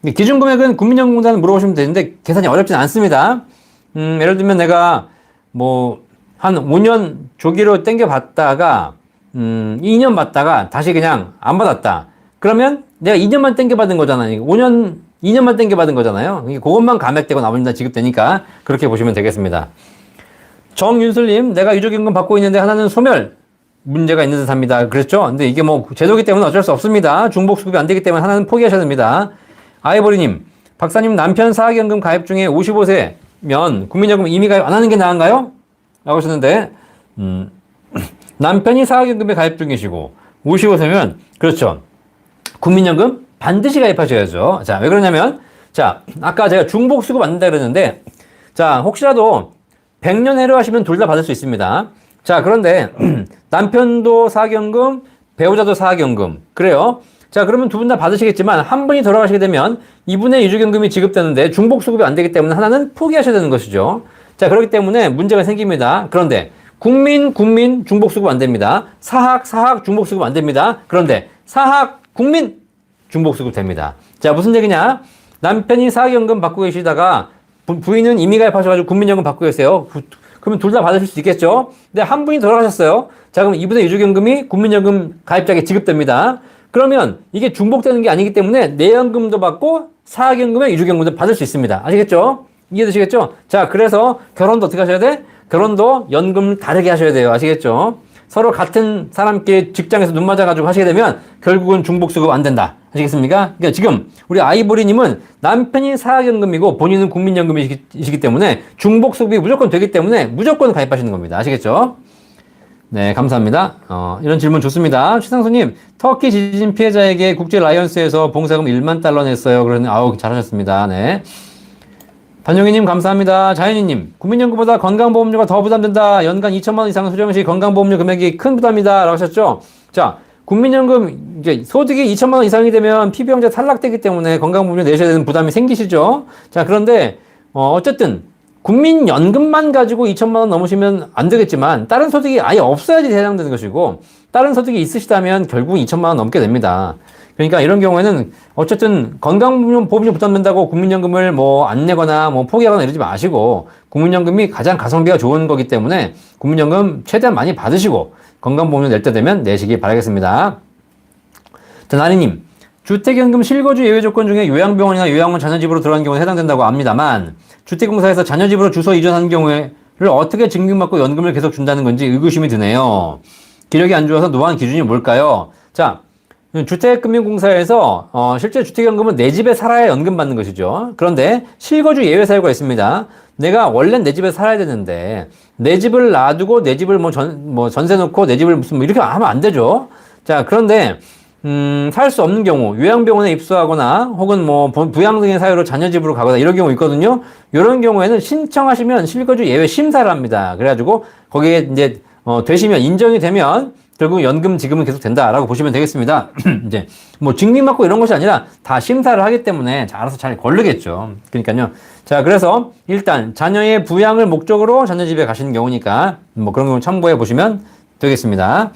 기준금액은 국민연금공단에 물어보시면 되는데 계산이 어렵진 않습니다. 예를 들면 내가 한 5년 조기로 땡겨봤다가 2년 받다가 다시 그냥 안 받았다. 그러면 내가 2년만 땡겨받은 거잖아요. 2년만 땡겨받은 거잖아요. 그것만 감액되고 나머지는 다 지급되니까 그렇게 보시면 되겠습니다. 정윤슬님, 내가 유족연금 받고 있는데 하나는 소멸 문제가 있는 듯 합니다. 그랬죠? 근데 이게 제도기 때문에 어쩔 수 없습니다. 중복수급이 안 되기 때문에 하나는 포기하셔야 됩니다. 아이보리님, 박사님 남편 사학연금 가입 중에 55세면 국민연금 이미 가입 안 하는 게 나은가요? 라고 하셨는데, 남편이 사학연금에 가입 중이시고, 55세면, 그렇죠. 국민연금 반드시 가입하셔야죠. 자, 왜 그러냐면, 자, 아까 제가 중복수급 안 된다 그랬는데, 자, 혹시라도 100년 해로하시면 둘 다 받을 수 있습니다. 자, 그런데, 남편도 사학연금, 배우자도 사학연금. 그래요. 자, 그러면 두 분 다 받으시겠지만 한 분이 돌아가시게 되면 이분의 유족연금이 지급되는데 중복수급이 안 되기 때문에 하나는 포기하셔야 되는 것이죠. 자, 그렇기 때문에 문제가 생깁니다. 그런데 국민 중복수급 안 됩니다. 사학 중복수급 안 됩니다. 그런데 사학 국민 중복수급 됩니다. 자, 무슨 얘기냐? 남편이 사학연금 받고 계시다가 부인은 이미 가입하셔가지고 국민연금 받고 계세요. 그러면 둘 다 받으실 수 있겠죠? 근데 한 분이 돌아가셨어요. 자, 그럼 이분의 유족연금이 국민연금 가입자에게 지급됩니다. 그러면 이게 중복되는 게 아니기 때문에 내연금도 받고 사학연금에 유족연금도 받을 수 있습니다. 아시겠죠? 이해되시겠죠? 자, 그래서 결혼도 어떻게 하셔야 돼? 결혼도 연금 다르게 하셔야 돼요. 아시겠죠? 서로 같은 사람끼리 직장에서 눈 맞아가지고 하시게 되면 결국은 중복수급 안 된다. 아시겠습니까? 그러니까 지금 우리 아이보리님은 남편이 사학연금이고 본인은 국민연금이시기 때문에 중복수급이 무조건 되기 때문에 무조건 가입하시는 겁니다. 아시겠죠? 네, 감사합니다. 이런 질문 좋습니다. 최상수님, 터키 지진 피해자에게 국제 라이언스에서 봉사금 1만 달러 냈어요. 그러니, 잘하셨습니다. 네. 반영희님, 감사합니다. 자연희님, 국민연금보다 건강보험료가 더 부담된다. 연간 2천만 원 이상 수령 시 건강보험료 금액이 큰 부담이다. 라고 하셨죠? 자, 국민연금, 이제 소득이 2천만 원 이상이 되면 피부형제 탈락되기 때문에 건강보험료 내셔야 되는 부담이 생기시죠? 자, 그런데, 어쨌든, 국민연금만 가지고 2천만 원 넘으시면 안 되겠지만 다른 소득이 아예 없어야지 해당되는 것이고 다른 소득이 있으시다면 결국 2천만 원 넘게 됩니다. 그러니까 이런 경우에는 어쨌든 건강보험료 부담된다고 국민연금을 뭐 안 내거나 뭐 포기하거나 이러지 마시고 국민연금이 가장 가성비가 좋은 거기 때문에 국민연금 최대한 많이 받으시고 건강보험료 낼 때 되면 내시기 바라겠습니다. 자, 나리님. 주택연금 실거주 예외 조건 중에 요양병원이나 요양원 자녀집으로 들어간 경우에 해당된다고 압니다만 주택공사에서 자녀집으로 주소 이전한 경우에를 어떻게 증빙받고 연금을 계속 준다는 건지 의구심이 드네요. 기력이 안 좋아서 노한 기준이 뭘까요? 자, 주택금융공사에서 실제 주택연금은 내 집에 살아야 연금 받는 것이죠. 그런데 실거주 예외 사유가 있습니다. 내가 원래 내 집에 살아야 되는데 내 집을 놔두고 내 집을 전세 놓고 내 집을 무슨 이렇게 하면 안 되죠. 자, 그런데 살 수 없는 경우, 요양병원에 입소하거나, 혹은 부양 등의 사유로 자녀 집으로 가거나, 이런 경우 있거든요. 이런 경우에는 신청하시면 실거주 예외 심사를 합니다. 그래가지고, 거기에 이제, 되시면, 인정이 되면, 결국 연금 지급은 계속 된다라고 보시면 되겠습니다. 이제, 증빙받고 이런 것이 아니라, 다 심사를 하기 때문에, 알아서 잘 걸르겠죠. 그러니까요. 자, 그래서, 일단, 자녀의 부양을 목적으로 자녀 집에 가시는 경우니까, 그런 경우 참고해 보시면 되겠습니다.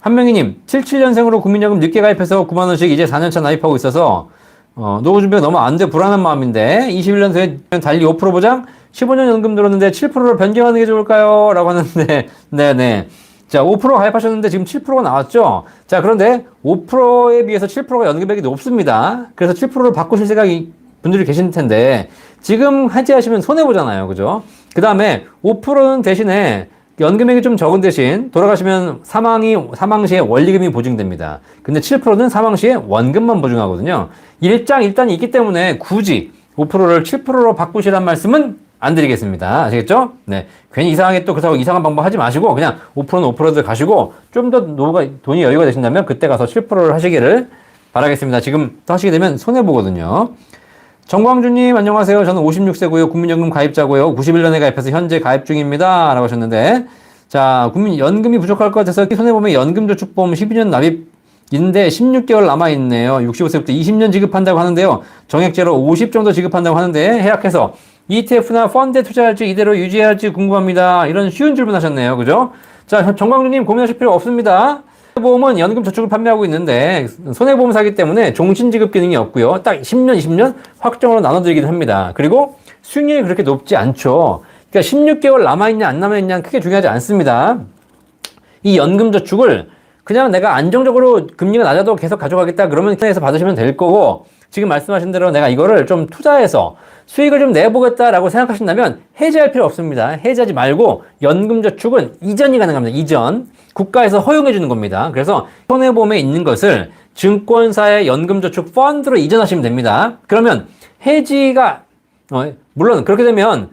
한명희님, 77년생으로 국민연금 늦게 가입해서 9만원씩 이제 4년차 납입하고 있어서, 노후 준비가 너무 안 돼 불안한 마음인데, 21년생에 달리 5% 보장, 15년 연금 들었는데 7%로 변경하는 게 좋을까요? 라고 하는데, 네네. 자, 5% 가입하셨는데 지금 7%가 나왔죠? 자, 그런데 5%에 비해서 7%가 연금액이 높습니다. 그래서 7%를 바꾸실 생각이 분들이 계실 텐데, 지금 해지하시면 손해보잖아요. 그죠? 그 다음에 5%는 대신에 연금액이 좀 적은 대신 돌아가시면 사망 시에 원리금이 보증됩니다. 근데 7%는 사망 시에 원금만 보증하거든요. 일단이 있기 때문에 굳이 5%를 7%로 바꾸시란 말씀은 안 드리겠습니다. 아시겠죠? 네. 괜히 이상하게 또 그렇다고 이상한 방법 하지 마시고 그냥 5%는 5%들 가시고 좀 더 돈이 여유가 되신다면 그때 가서 7%를 하시기를 바라겠습니다. 지금 또 하시게 되면 손해보거든요. 정광주님 안녕하세요. 저는 56세고요. 국민연금 가입자고요. 91년에 가입해서 현재 가입 중입니다. 라고 하셨는데 자, 국민연금이 부족할 것 같아서 손해보면 연금저축보험 12년 납입인데 16개월 남아있네요. 65세부터 20년 지급한다고 하는데요. 정액제로 50 정도 지급한다고 하는데 해약해서 ETF나 펀드에 투자할지 이대로 유지해야 할지 궁금합니다. 이런 쉬운 질문 하셨네요. 그죠? 자, 정광주님 고민하실 필요 없습니다. 손해보험은 연금 저축을 판매하고 있는데 손해보험사기 때문에 종신지급 기능이 없고요. 딱 10년, 20년 확정으로 나눠드리기도 합니다. 그리고 수익률이 그렇게 높지 않죠. 그러니까 16개월 남아있냐 안 남아있냐 크게 중요하지 않습니다. 이 연금 저축을 그냥 내가 안정적으로 금리가 낮아도 계속 가져가겠다 그러면 통해서 받으시면 될 거고 지금 말씀하신 대로 내가 이거를 좀 투자해서 수익을 좀 내보겠다라고 생각하신다면 해지할 필요 없습니다. 해지하지 말고 연금저축은 이전이 가능합니다. 이전. 국가에서 허용해 주는 겁니다. 그래서 손해보험에 있는 것을 증권사의 연금저축 펀드로 이전하시면 됩니다. 그러면 해지가 물론 그렇게 되면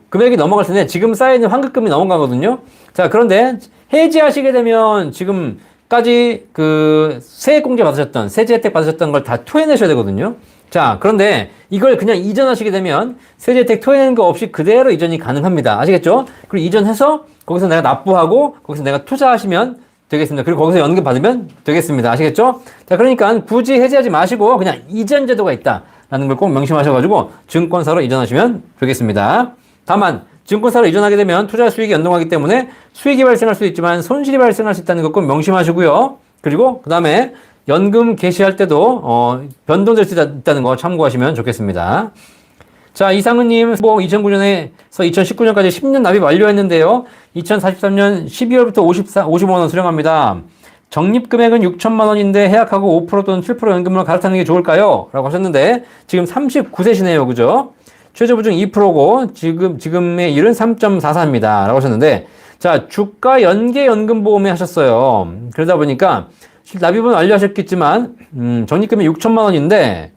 금액이 넘어갈 텐데 지금 쌓여있는 환급금이 넘어가거든요. 자, 그런데 해지하시게 되면 지금까지 그 세액공제 받으셨던 세제 혜택 받으셨던 걸 다 토해내셔야 되거든요. 자, 그런데 이걸 그냥 이전하시게 되면 세제 혜택 토해내는 거 없이 그대로 이전이 가능합니다. 아시겠죠? 그리고 이전해서 거기서 내가 납부하고 거기서 내가 투자하시면 되겠습니다. 그리고 거기서 연금 받으면 되겠습니다. 아시겠죠? 자, 그러니까 굳이 해지하지 마시고 그냥 이전 제도가 있다라는 걸 꼭 명심하셔가지고 증권사로 이전하시면 되겠습니다. 다만 증권사로 이전하게 되면 투자 수익이 연동하기 때문에 수익이 발생할 수 있지만 손실이 발생할 수 있다는 것 꼭 명심하시고요. 그리고 그 다음에 연금 개시할 때도 변동될 수 있다는 거 참고하시면 좋겠습니다. 자, 이상은님, 2009년에서 2019년까지 10년 납입 완료했는데요. 2043년 12월부터 55만원 수령합니다. 적립금액은 6천만 원인데 해약하고 5% 또는 7% 연금으로 갈아타는 게 좋을까요? 라고 하셨는데 지금 39세시네요. 그죠? 최저보증 2%고 지금의 일은 3.44입니다. 라고 하셨는데 자, 주가 연계 연금보험에 하셨어요. 그러다 보니까 납입은 완료하셨겠지만 적립금이 6천만 원인데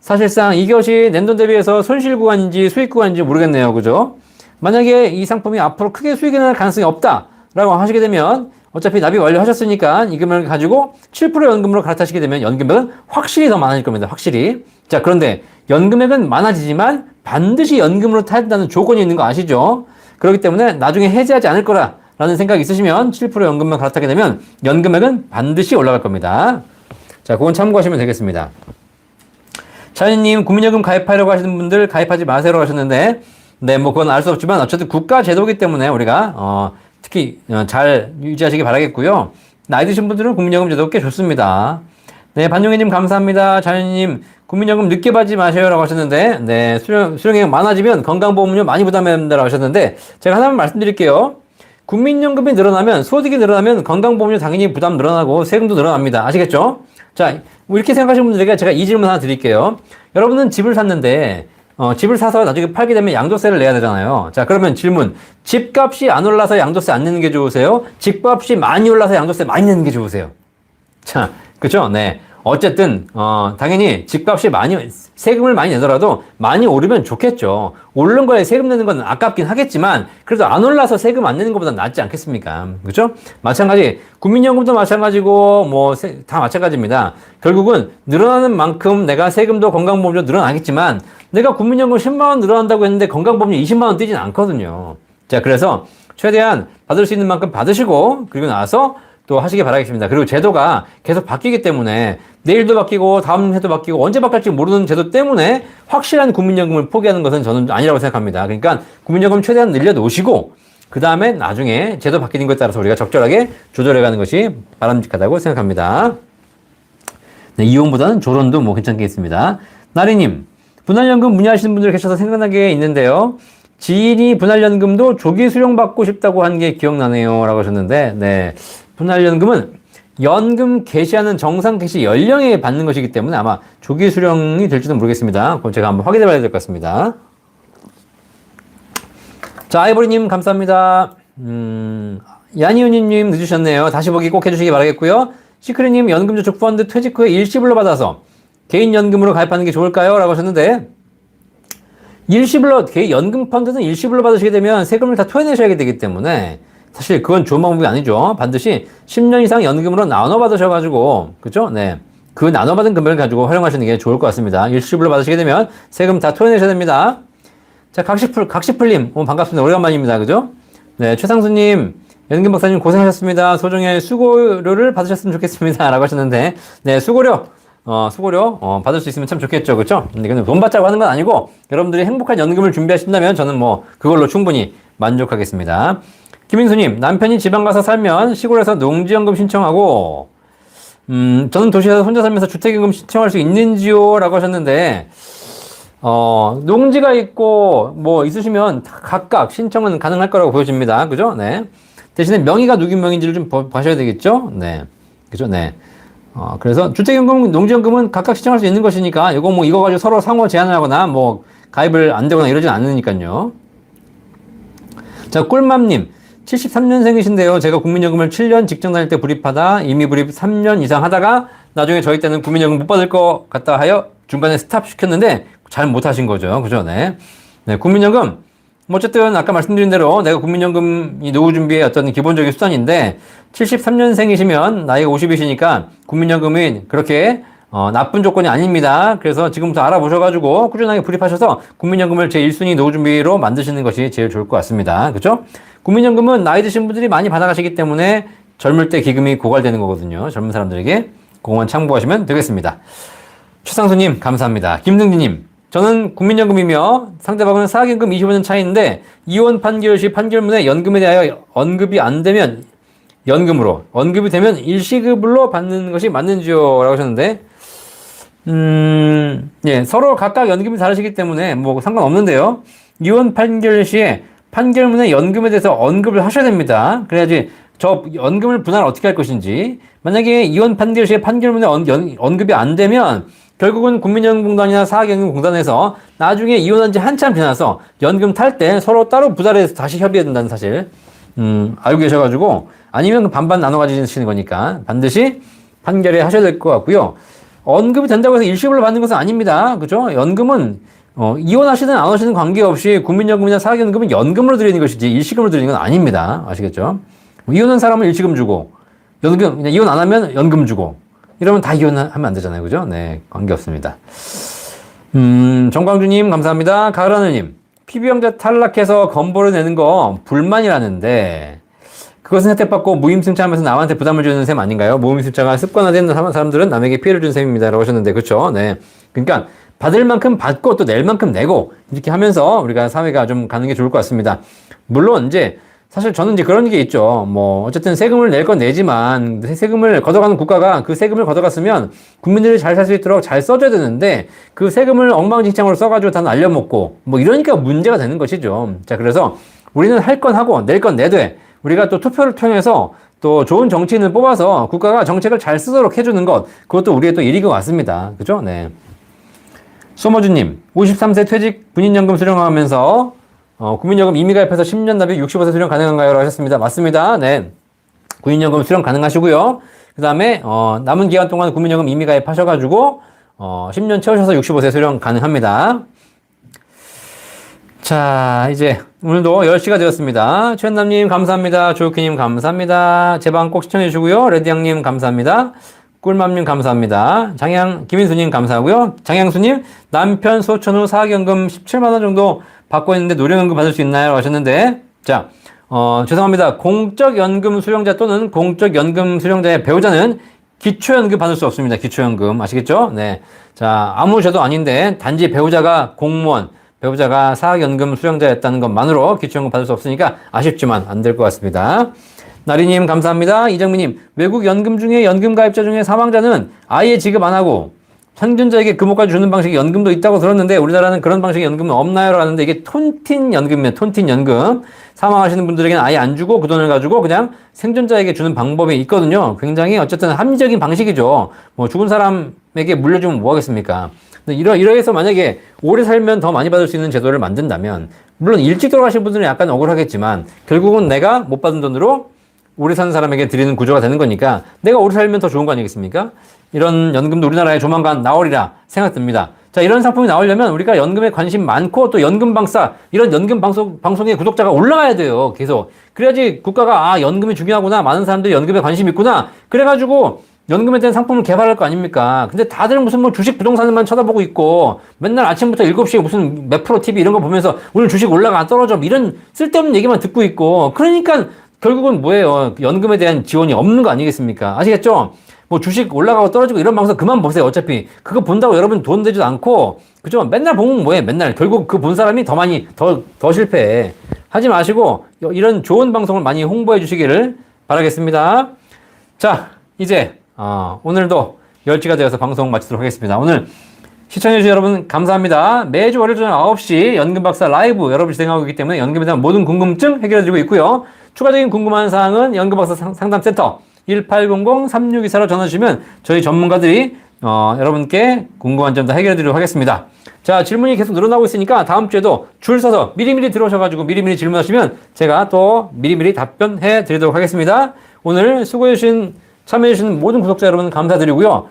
사실상 이것이 낸돈 대비해서 손실 구간인지 수익 구간인지 모르겠네요. 그죠? 만약에 이 상품이 앞으로 크게 수익이 날 가능성이 없다라고 하시게 되면 어차피 납입 완료하셨으니까 이 금액을 가지고 7% 연금으로 갈아타시게 되면 연금액은 확실히 더 많아질 겁니다. 확실히. 자, 그런데 연금액은 많아지지만 반드시 연금으로 타야 된다는 조건이 있는 거 아시죠? 그렇기 때문에 나중에 해지하지 않을 거라는 생각이 있으시면 7% 연금만 갈아타게 되면 연금액은 반드시 올라갈 겁니다. 자, 그건 참고하시면 되겠습니다. 차이님, 국민연금 가입하려고 하시는 분들 가입하지 마세요 하셨는데 네, 뭐 그건 알 수 없지만 어쨌든 국가 제도이기 때문에 우리가 특히 잘 유지하시기 바라겠고요. 나이 드신 분들은 국민연금 제도 꽤 좋습니다. 네, 반용희님 감사합니다. 자연님 국민연금 늦게 받지 마세요라고 하셨는데, 네, 수령액 많아지면 건강보험료 많이 부담해야 된다고 하셨는데, 제가 하나만 말씀드릴게요. 국민연금이 늘어나면, 소득이 늘어나면 건강보험료 당연히 부담 늘어나고 세금도 늘어납니다. 아시겠죠? 자, 뭐 이렇게 생각하시는 분들에게 제가 이 질문 하나 드릴게요. 여러분은 집을 샀는데, 집을 사서 나중에 팔게 되면 양도세를 내야 되잖아요. 자, 그러면 질문. 집값이 안 올라서 양도세 안 내는 게 좋으세요? 집값이 많이 올라서 양도세 많이 내는 게 좋으세요? 자, 그쵸? 네. 어쨌든, 당연히 집값이 세금을 많이 내더라도 많이 오르면 좋겠죠. 오른 거에 세금 내는 건 아깝긴 하겠지만, 그래도 안 올라서 세금 안 내는 것보다 낫지 않겠습니까? 그죠? 마찬가지, 국민연금도 마찬가지고, 다 마찬가지입니다. 결국은 늘어나는 만큼 내가 세금도 건강보험료 늘어나겠지만, 내가 국민연금 10만원 늘어난다고 했는데 건강보험료 20만원 뛰진 않거든요. 자, 그래서 최대한 받을 수 있는 만큼 받으시고, 그리고 나서 또 하시기 바라겠습니다. 그리고 제도가 계속 바뀌기 때문에 내일도 바뀌고 다음 해도 바뀌고 언제 바뀔지 모르는 제도 때문에 확실한 국민연금을 포기하는 것은 저는 아니라고 생각합니다. 그러니까 국민연금 최대한 늘려놓으시고 그 다음에 나중에 제도 바뀌는 것에 따라서 우리가 적절하게 조절해가는 것이 바람직하다고 생각합니다. 네, 이혼보다는 조론도 뭐 괜찮겠습니다. 나리님, 분할연금 문의하시는 분들 계셔서 생각나게 있는데요. 지인이 분할연금도 조기 수령받고 싶다고 한 게 기억나네요 라고 하셨는데, 네, 분할연금은 연금 개시하는 정상 개시 연령에 받는 것이기 때문에 아마 조기 수령이 될지도 모르겠습니다. 그건 제가 한번 확인해 봐야 될 것 같습니다. 자, 아이보리님 감사합니다. 야니우님 늦으셨네요. 다시 보기 꼭 해주시기 바라겠고요. 시크릿님 연금저축펀드 퇴직 후에 일시불로 받아서 개인연금으로 가입하는 게 좋을까요? 라고 하셨는데 연금펀드는 일시불로 받으시게 되면 세금을 다 토해내셔야 되기 때문에 사실 그건 좋은 방법이 아니죠. 반드시 10년 이상 연금으로 나눠 받으셔가지고, 그죠? 네. 그 나눠받은 금액을 가지고 활용하시는 게 좋을 것 같습니다. 일시불로 받으시게 되면 세금 다 토해내셔야 됩니다. 자, 각시풀님, 반갑습니다. 오래간만입니다. 그죠? 네, 최상수님, 연금 박사님 고생하셨습니다. 소정의 수고료를 받으셨으면 좋겠습니다. 라고 하셨는데, 네, 수고료 받을 수 있으면 참 좋겠죠. 그쵸? 근데 이거는 돈 받자고 하는 건 아니고, 여러분들이 행복한 연금을 준비하신다면 저는 그걸로 충분히 만족하겠습니다. 김인수님, 남편이 지방 가서 살면 시골에서 농지연금 신청하고, 저는 도시에서 혼자 살면서 주택연금 신청할 수 있는지요? 라고 하셨는데, 농지가 있고, 있으시면 각각 신청은 가능할 거라고 보여집니다. 그죠? 네. 대신에 명의가 누구 명인지를 좀 봐셔야 되겠죠? 네. 그죠? 네. 그래서 주택연금, 농지연금은 각각 신청할 수 있는 것이니까, 이거 가지고 서로 상호 제한을 하거나, 가입을 안 되거나 이러진 않으니까요. 자, 꿀맘님. 73년생이신데요. 제가 국민연금을 7년 직장 다닐 때 불입하다 이미 불입 3년 이상 하다가 나중에 저희 때는 국민연금 못 받을 것 같다 하여 중간에 스탑 시켰는데 잘 못하신 거죠. 그죠? 네. 네, 국민연금. 어쨌든 아까 말씀드린 대로 내가 국민연금이 노후 준비의 어떤 기본적인 수단인데 73년생이시면 나이가 50이시니까 국민연금이 그렇게 나쁜 조건이 아닙니다. 그래서 지금부터 알아보셔가지고 꾸준하게 불입하셔서 국민연금을 제1순위 노후 준비로 만드시는 것이 제일 좋을 것 같습니다. 그죠? 국민연금은 나이 드신 분들이 많이 받아가시기 때문에 젊을 때 기금이 고갈되는 거거든요. 젊은 사람들에게 그것만 참고하시면 되겠습니다. 최상수님 감사합니다. 김등진님, 저는 국민연금이며 상대방은 사학연금 25년 차이인데 이혼 판결 시 판결문에 연금에 대하여 언급이 안 되면 연금으로, 언급이 되면 일시급으로 받는 것이 맞는지요? 라고 하셨는데 예, 서로 각각 연금이 다르시기 때문에 상관없는데요. 이혼 판결 시에 판결문에 연금에 대해서 언급을 하셔야 됩니다. 그래야지 저 연금을 분할 어떻게 할 것인지, 만약에 이혼 판결 시에 판결문에 언급이 안 되면 결국은 국민연금공단이나 사학연금공단에서 나중에 이혼한 지 한참 지나서 연금 탈 때 서로 따로 부달해서 다시 협의해야 된다는 사실 알고 계셔가지고, 아니면 반반 나눠 가지시는 거니까 반드시 판결에 하셔야 될 것 같고요. 언급이 된다고 해서 일시불로 받는 것은 아닙니다. 그죠? 연금은 이혼하시든 안 하시든 관계없이 국민연금이나 사학연금은 연금으로 드리는 것이지 일시금으로 드리는 건 아닙니다. 아시겠죠? 이혼한 사람은 일시금 주고, 그냥 이혼 안 하면 연금 주고, 이러면 다 이혼하면 안 되잖아요. 그죠? 네, 관계없습니다. 정광주님, 감사합니다. 가을하늘님, 피부형제 탈락해서 건보를 내는 거 불만이라는데, 그것은 혜택받고 무임승차하면서 남한테 부담을 주는 셈 아닌가요? 무임승차가 습관화된 사람들은 남에게 피해를 주는 셈입니다. 라고 하셨는데, 그쵸? 네. 그러니까, 받을 만큼 받고 또 낼 만큼 내고 이렇게 하면서 우리가 사회가 좀 가는 게 좋을 것 같습니다. 물론 이제 사실 저는 이제 그런 게 있죠. 뭐 어쨌든 세금을 낼 건 내지만 세금을 걷어가는 국가가 그 세금을 걷어갔으면 국민들이 잘 살 수 있도록 잘 써줘야 되는데 그 세금을 엉망진창으로 써가지고 다 날려먹고 뭐 이러니까 문제가 되는 것이죠. 자, 그래서 우리는 할 건 하고 낼 건 내되 우리가 또 투표를 통해서 또 좋은 정치인을 뽑아서 국가가 정책을 잘 쓰도록 해주는 것, 그것도 우리의 또 일인 것 같습니다. 그죠? 네. 소머주님, 53세 퇴직 군인연금 수령하면서 국민연금 이미 가입해서 10년 납입 65세 수령 가능한가요? 하셨습니다. 맞습니다. 네. 군인연금 수령 가능하시고요. 그 다음에 남은 기간 동안 국민연금 이미 가입하셔가지고 10년 채우셔서 65세 수령 가능합니다. 자, 이제 오늘도 10시가 되었습니다. 최현남님 감사합니다. 조유키님 감사합니다. 제 방 꼭 시청해 주시고요. 레디양님 감사합니다. 꿀맘님 감사합니다. 김인수님 감사하고요. 장양수님, 남편 소천 후 사학연금 17만원 정도 받고 있는데 노령연금 받을 수 있나요? 하셨는데, 자, 죄송합니다. 공적연금 수령자 또는 공적연금 수령자의 배우자는 기초연금 받을 수 없습니다. 기초연금. 아시겠죠? 네. 자, 아무 죄도 아닌데, 단지 배우자가 공무원, 배우자가 사학연금 수령자였다는 것만으로 기초연금 받을 수 없으니까 아쉽지만 안 될 것 같습니다. 나리님 감사합니다. 이정민님, 외국 연금 중에 연금 가입자 중에 사망자는 아예 지급 안 하고 생존자에게 금호까지 주는 방식의 연금도 있다고 들었는데 우리나라는 그런 방식의 연금은 없나요? 라는데 이게 톤틴 연금이에요. 톤틴 연금. 사망하시는 분들에게는 아예 안 주고 그 돈을 가지고 그냥 생존자에게 주는 방법이 있거든요. 굉장히 어쨌든 합리적인 방식이죠. 뭐 죽은 사람에게 물려주면 뭐 하겠습니까? 이러해서 만약에 오래 살면 더 많이 받을 수 있는 제도를 만든다면 물론 일찍 돌아가신 분들은 약간 억울하겠지만 결국은 내가 못 받은 돈으로 오래 사는 사람에게 드리는 구조가 되는 거니까 내가 오래 살면 더 좋은 거 아니겠습니까? 이런 연금도 우리나라에 조만간 나오리라 생각됩니다. 자, 이런 상품이 나오려면 우리가 연금에 관심 많고 또 연금방사, 이런 연금 방송의 구독자가 올라가야 돼요. 계속. 그래야지 국가가 연금이 중요하구나. 많은 사람들이 연금에 관심 있구나. 그래가지고 연금에 대한 상품을 개발할 거 아닙니까? 근데 다들 무슨 뭐 주식 부동산만 쳐다보고 있고 맨날 아침부터 7시에 무슨 몇 프로 TV 이런 거 보면서 오늘 주식 올라가 떨어져 이런 쓸데없는 얘기만 듣고 있고 그러니까 결국은 뭐예요? 연금에 대한 지원이 없는 거 아니겠습니까? 아시겠죠? 뭐 주식 올라가고 떨어지고 이런 방송 그만 보세요. 어차피 그거 본다고 여러분 돈 되지도 않고 그죠? 맨날 보면 뭐해? 맨날 결국 그 본 사람이 더 많이 더 실패해. 하지 마시고 이런 좋은 방송을 많이 홍보해 주시기를 바라겠습니다. 자, 이제 오늘도 10시가 되어서 방송 마치도록 하겠습니다. 오늘 시청해주신 여러분 감사합니다. 매주 월요일 저녁 9시 연금박사 라이브 여러분이 진행하고 있기 때문에 연금에 대한 모든 궁금증 해결해드리고 있고요. 추가적인 궁금한 사항은 연금박사 상담센터 1800-3624로 전화주시면 저희 전문가들이 여러분께 궁금한 점 다 해결해드리도록 하겠습니다. 자, 질문이 계속 늘어나고 있으니까 다음 주에도 줄 서서 미리미리 들어오셔가지고 미리미리 질문하시면 제가 또 미리미리 답변해 드리도록 하겠습니다. 오늘 참여해주신 모든 구독자 여러분 감사드리고요.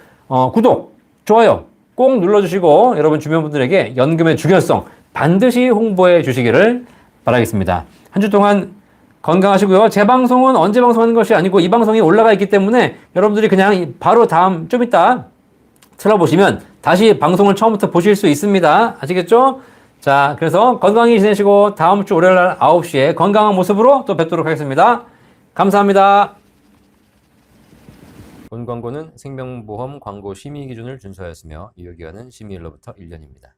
구독, 좋아요 꼭 눌러주시고 여러분 주변 분들에게 연금의 중요성 반드시 홍보해 주시기를 바라겠습니다. 한 주 동안 건강하시고요. 제 방송은 언제 방송하는 것이 아니고 이 방송이 올라가 있기 때문에 여러분들이 그냥 바로 좀 이따 틀어보시면 다시 방송을 처음부터 보실 수 있습니다. 아시겠죠? 자, 그래서 건강히 지내시고 다음 주 월요일 날 9시에 건강한 모습으로 또 뵙도록 하겠습니다. 감사합니다. 본 광고는 생명보험 광고 심의 기준을 준수하였으며 유효기간은 심의일로부터 1년입니다.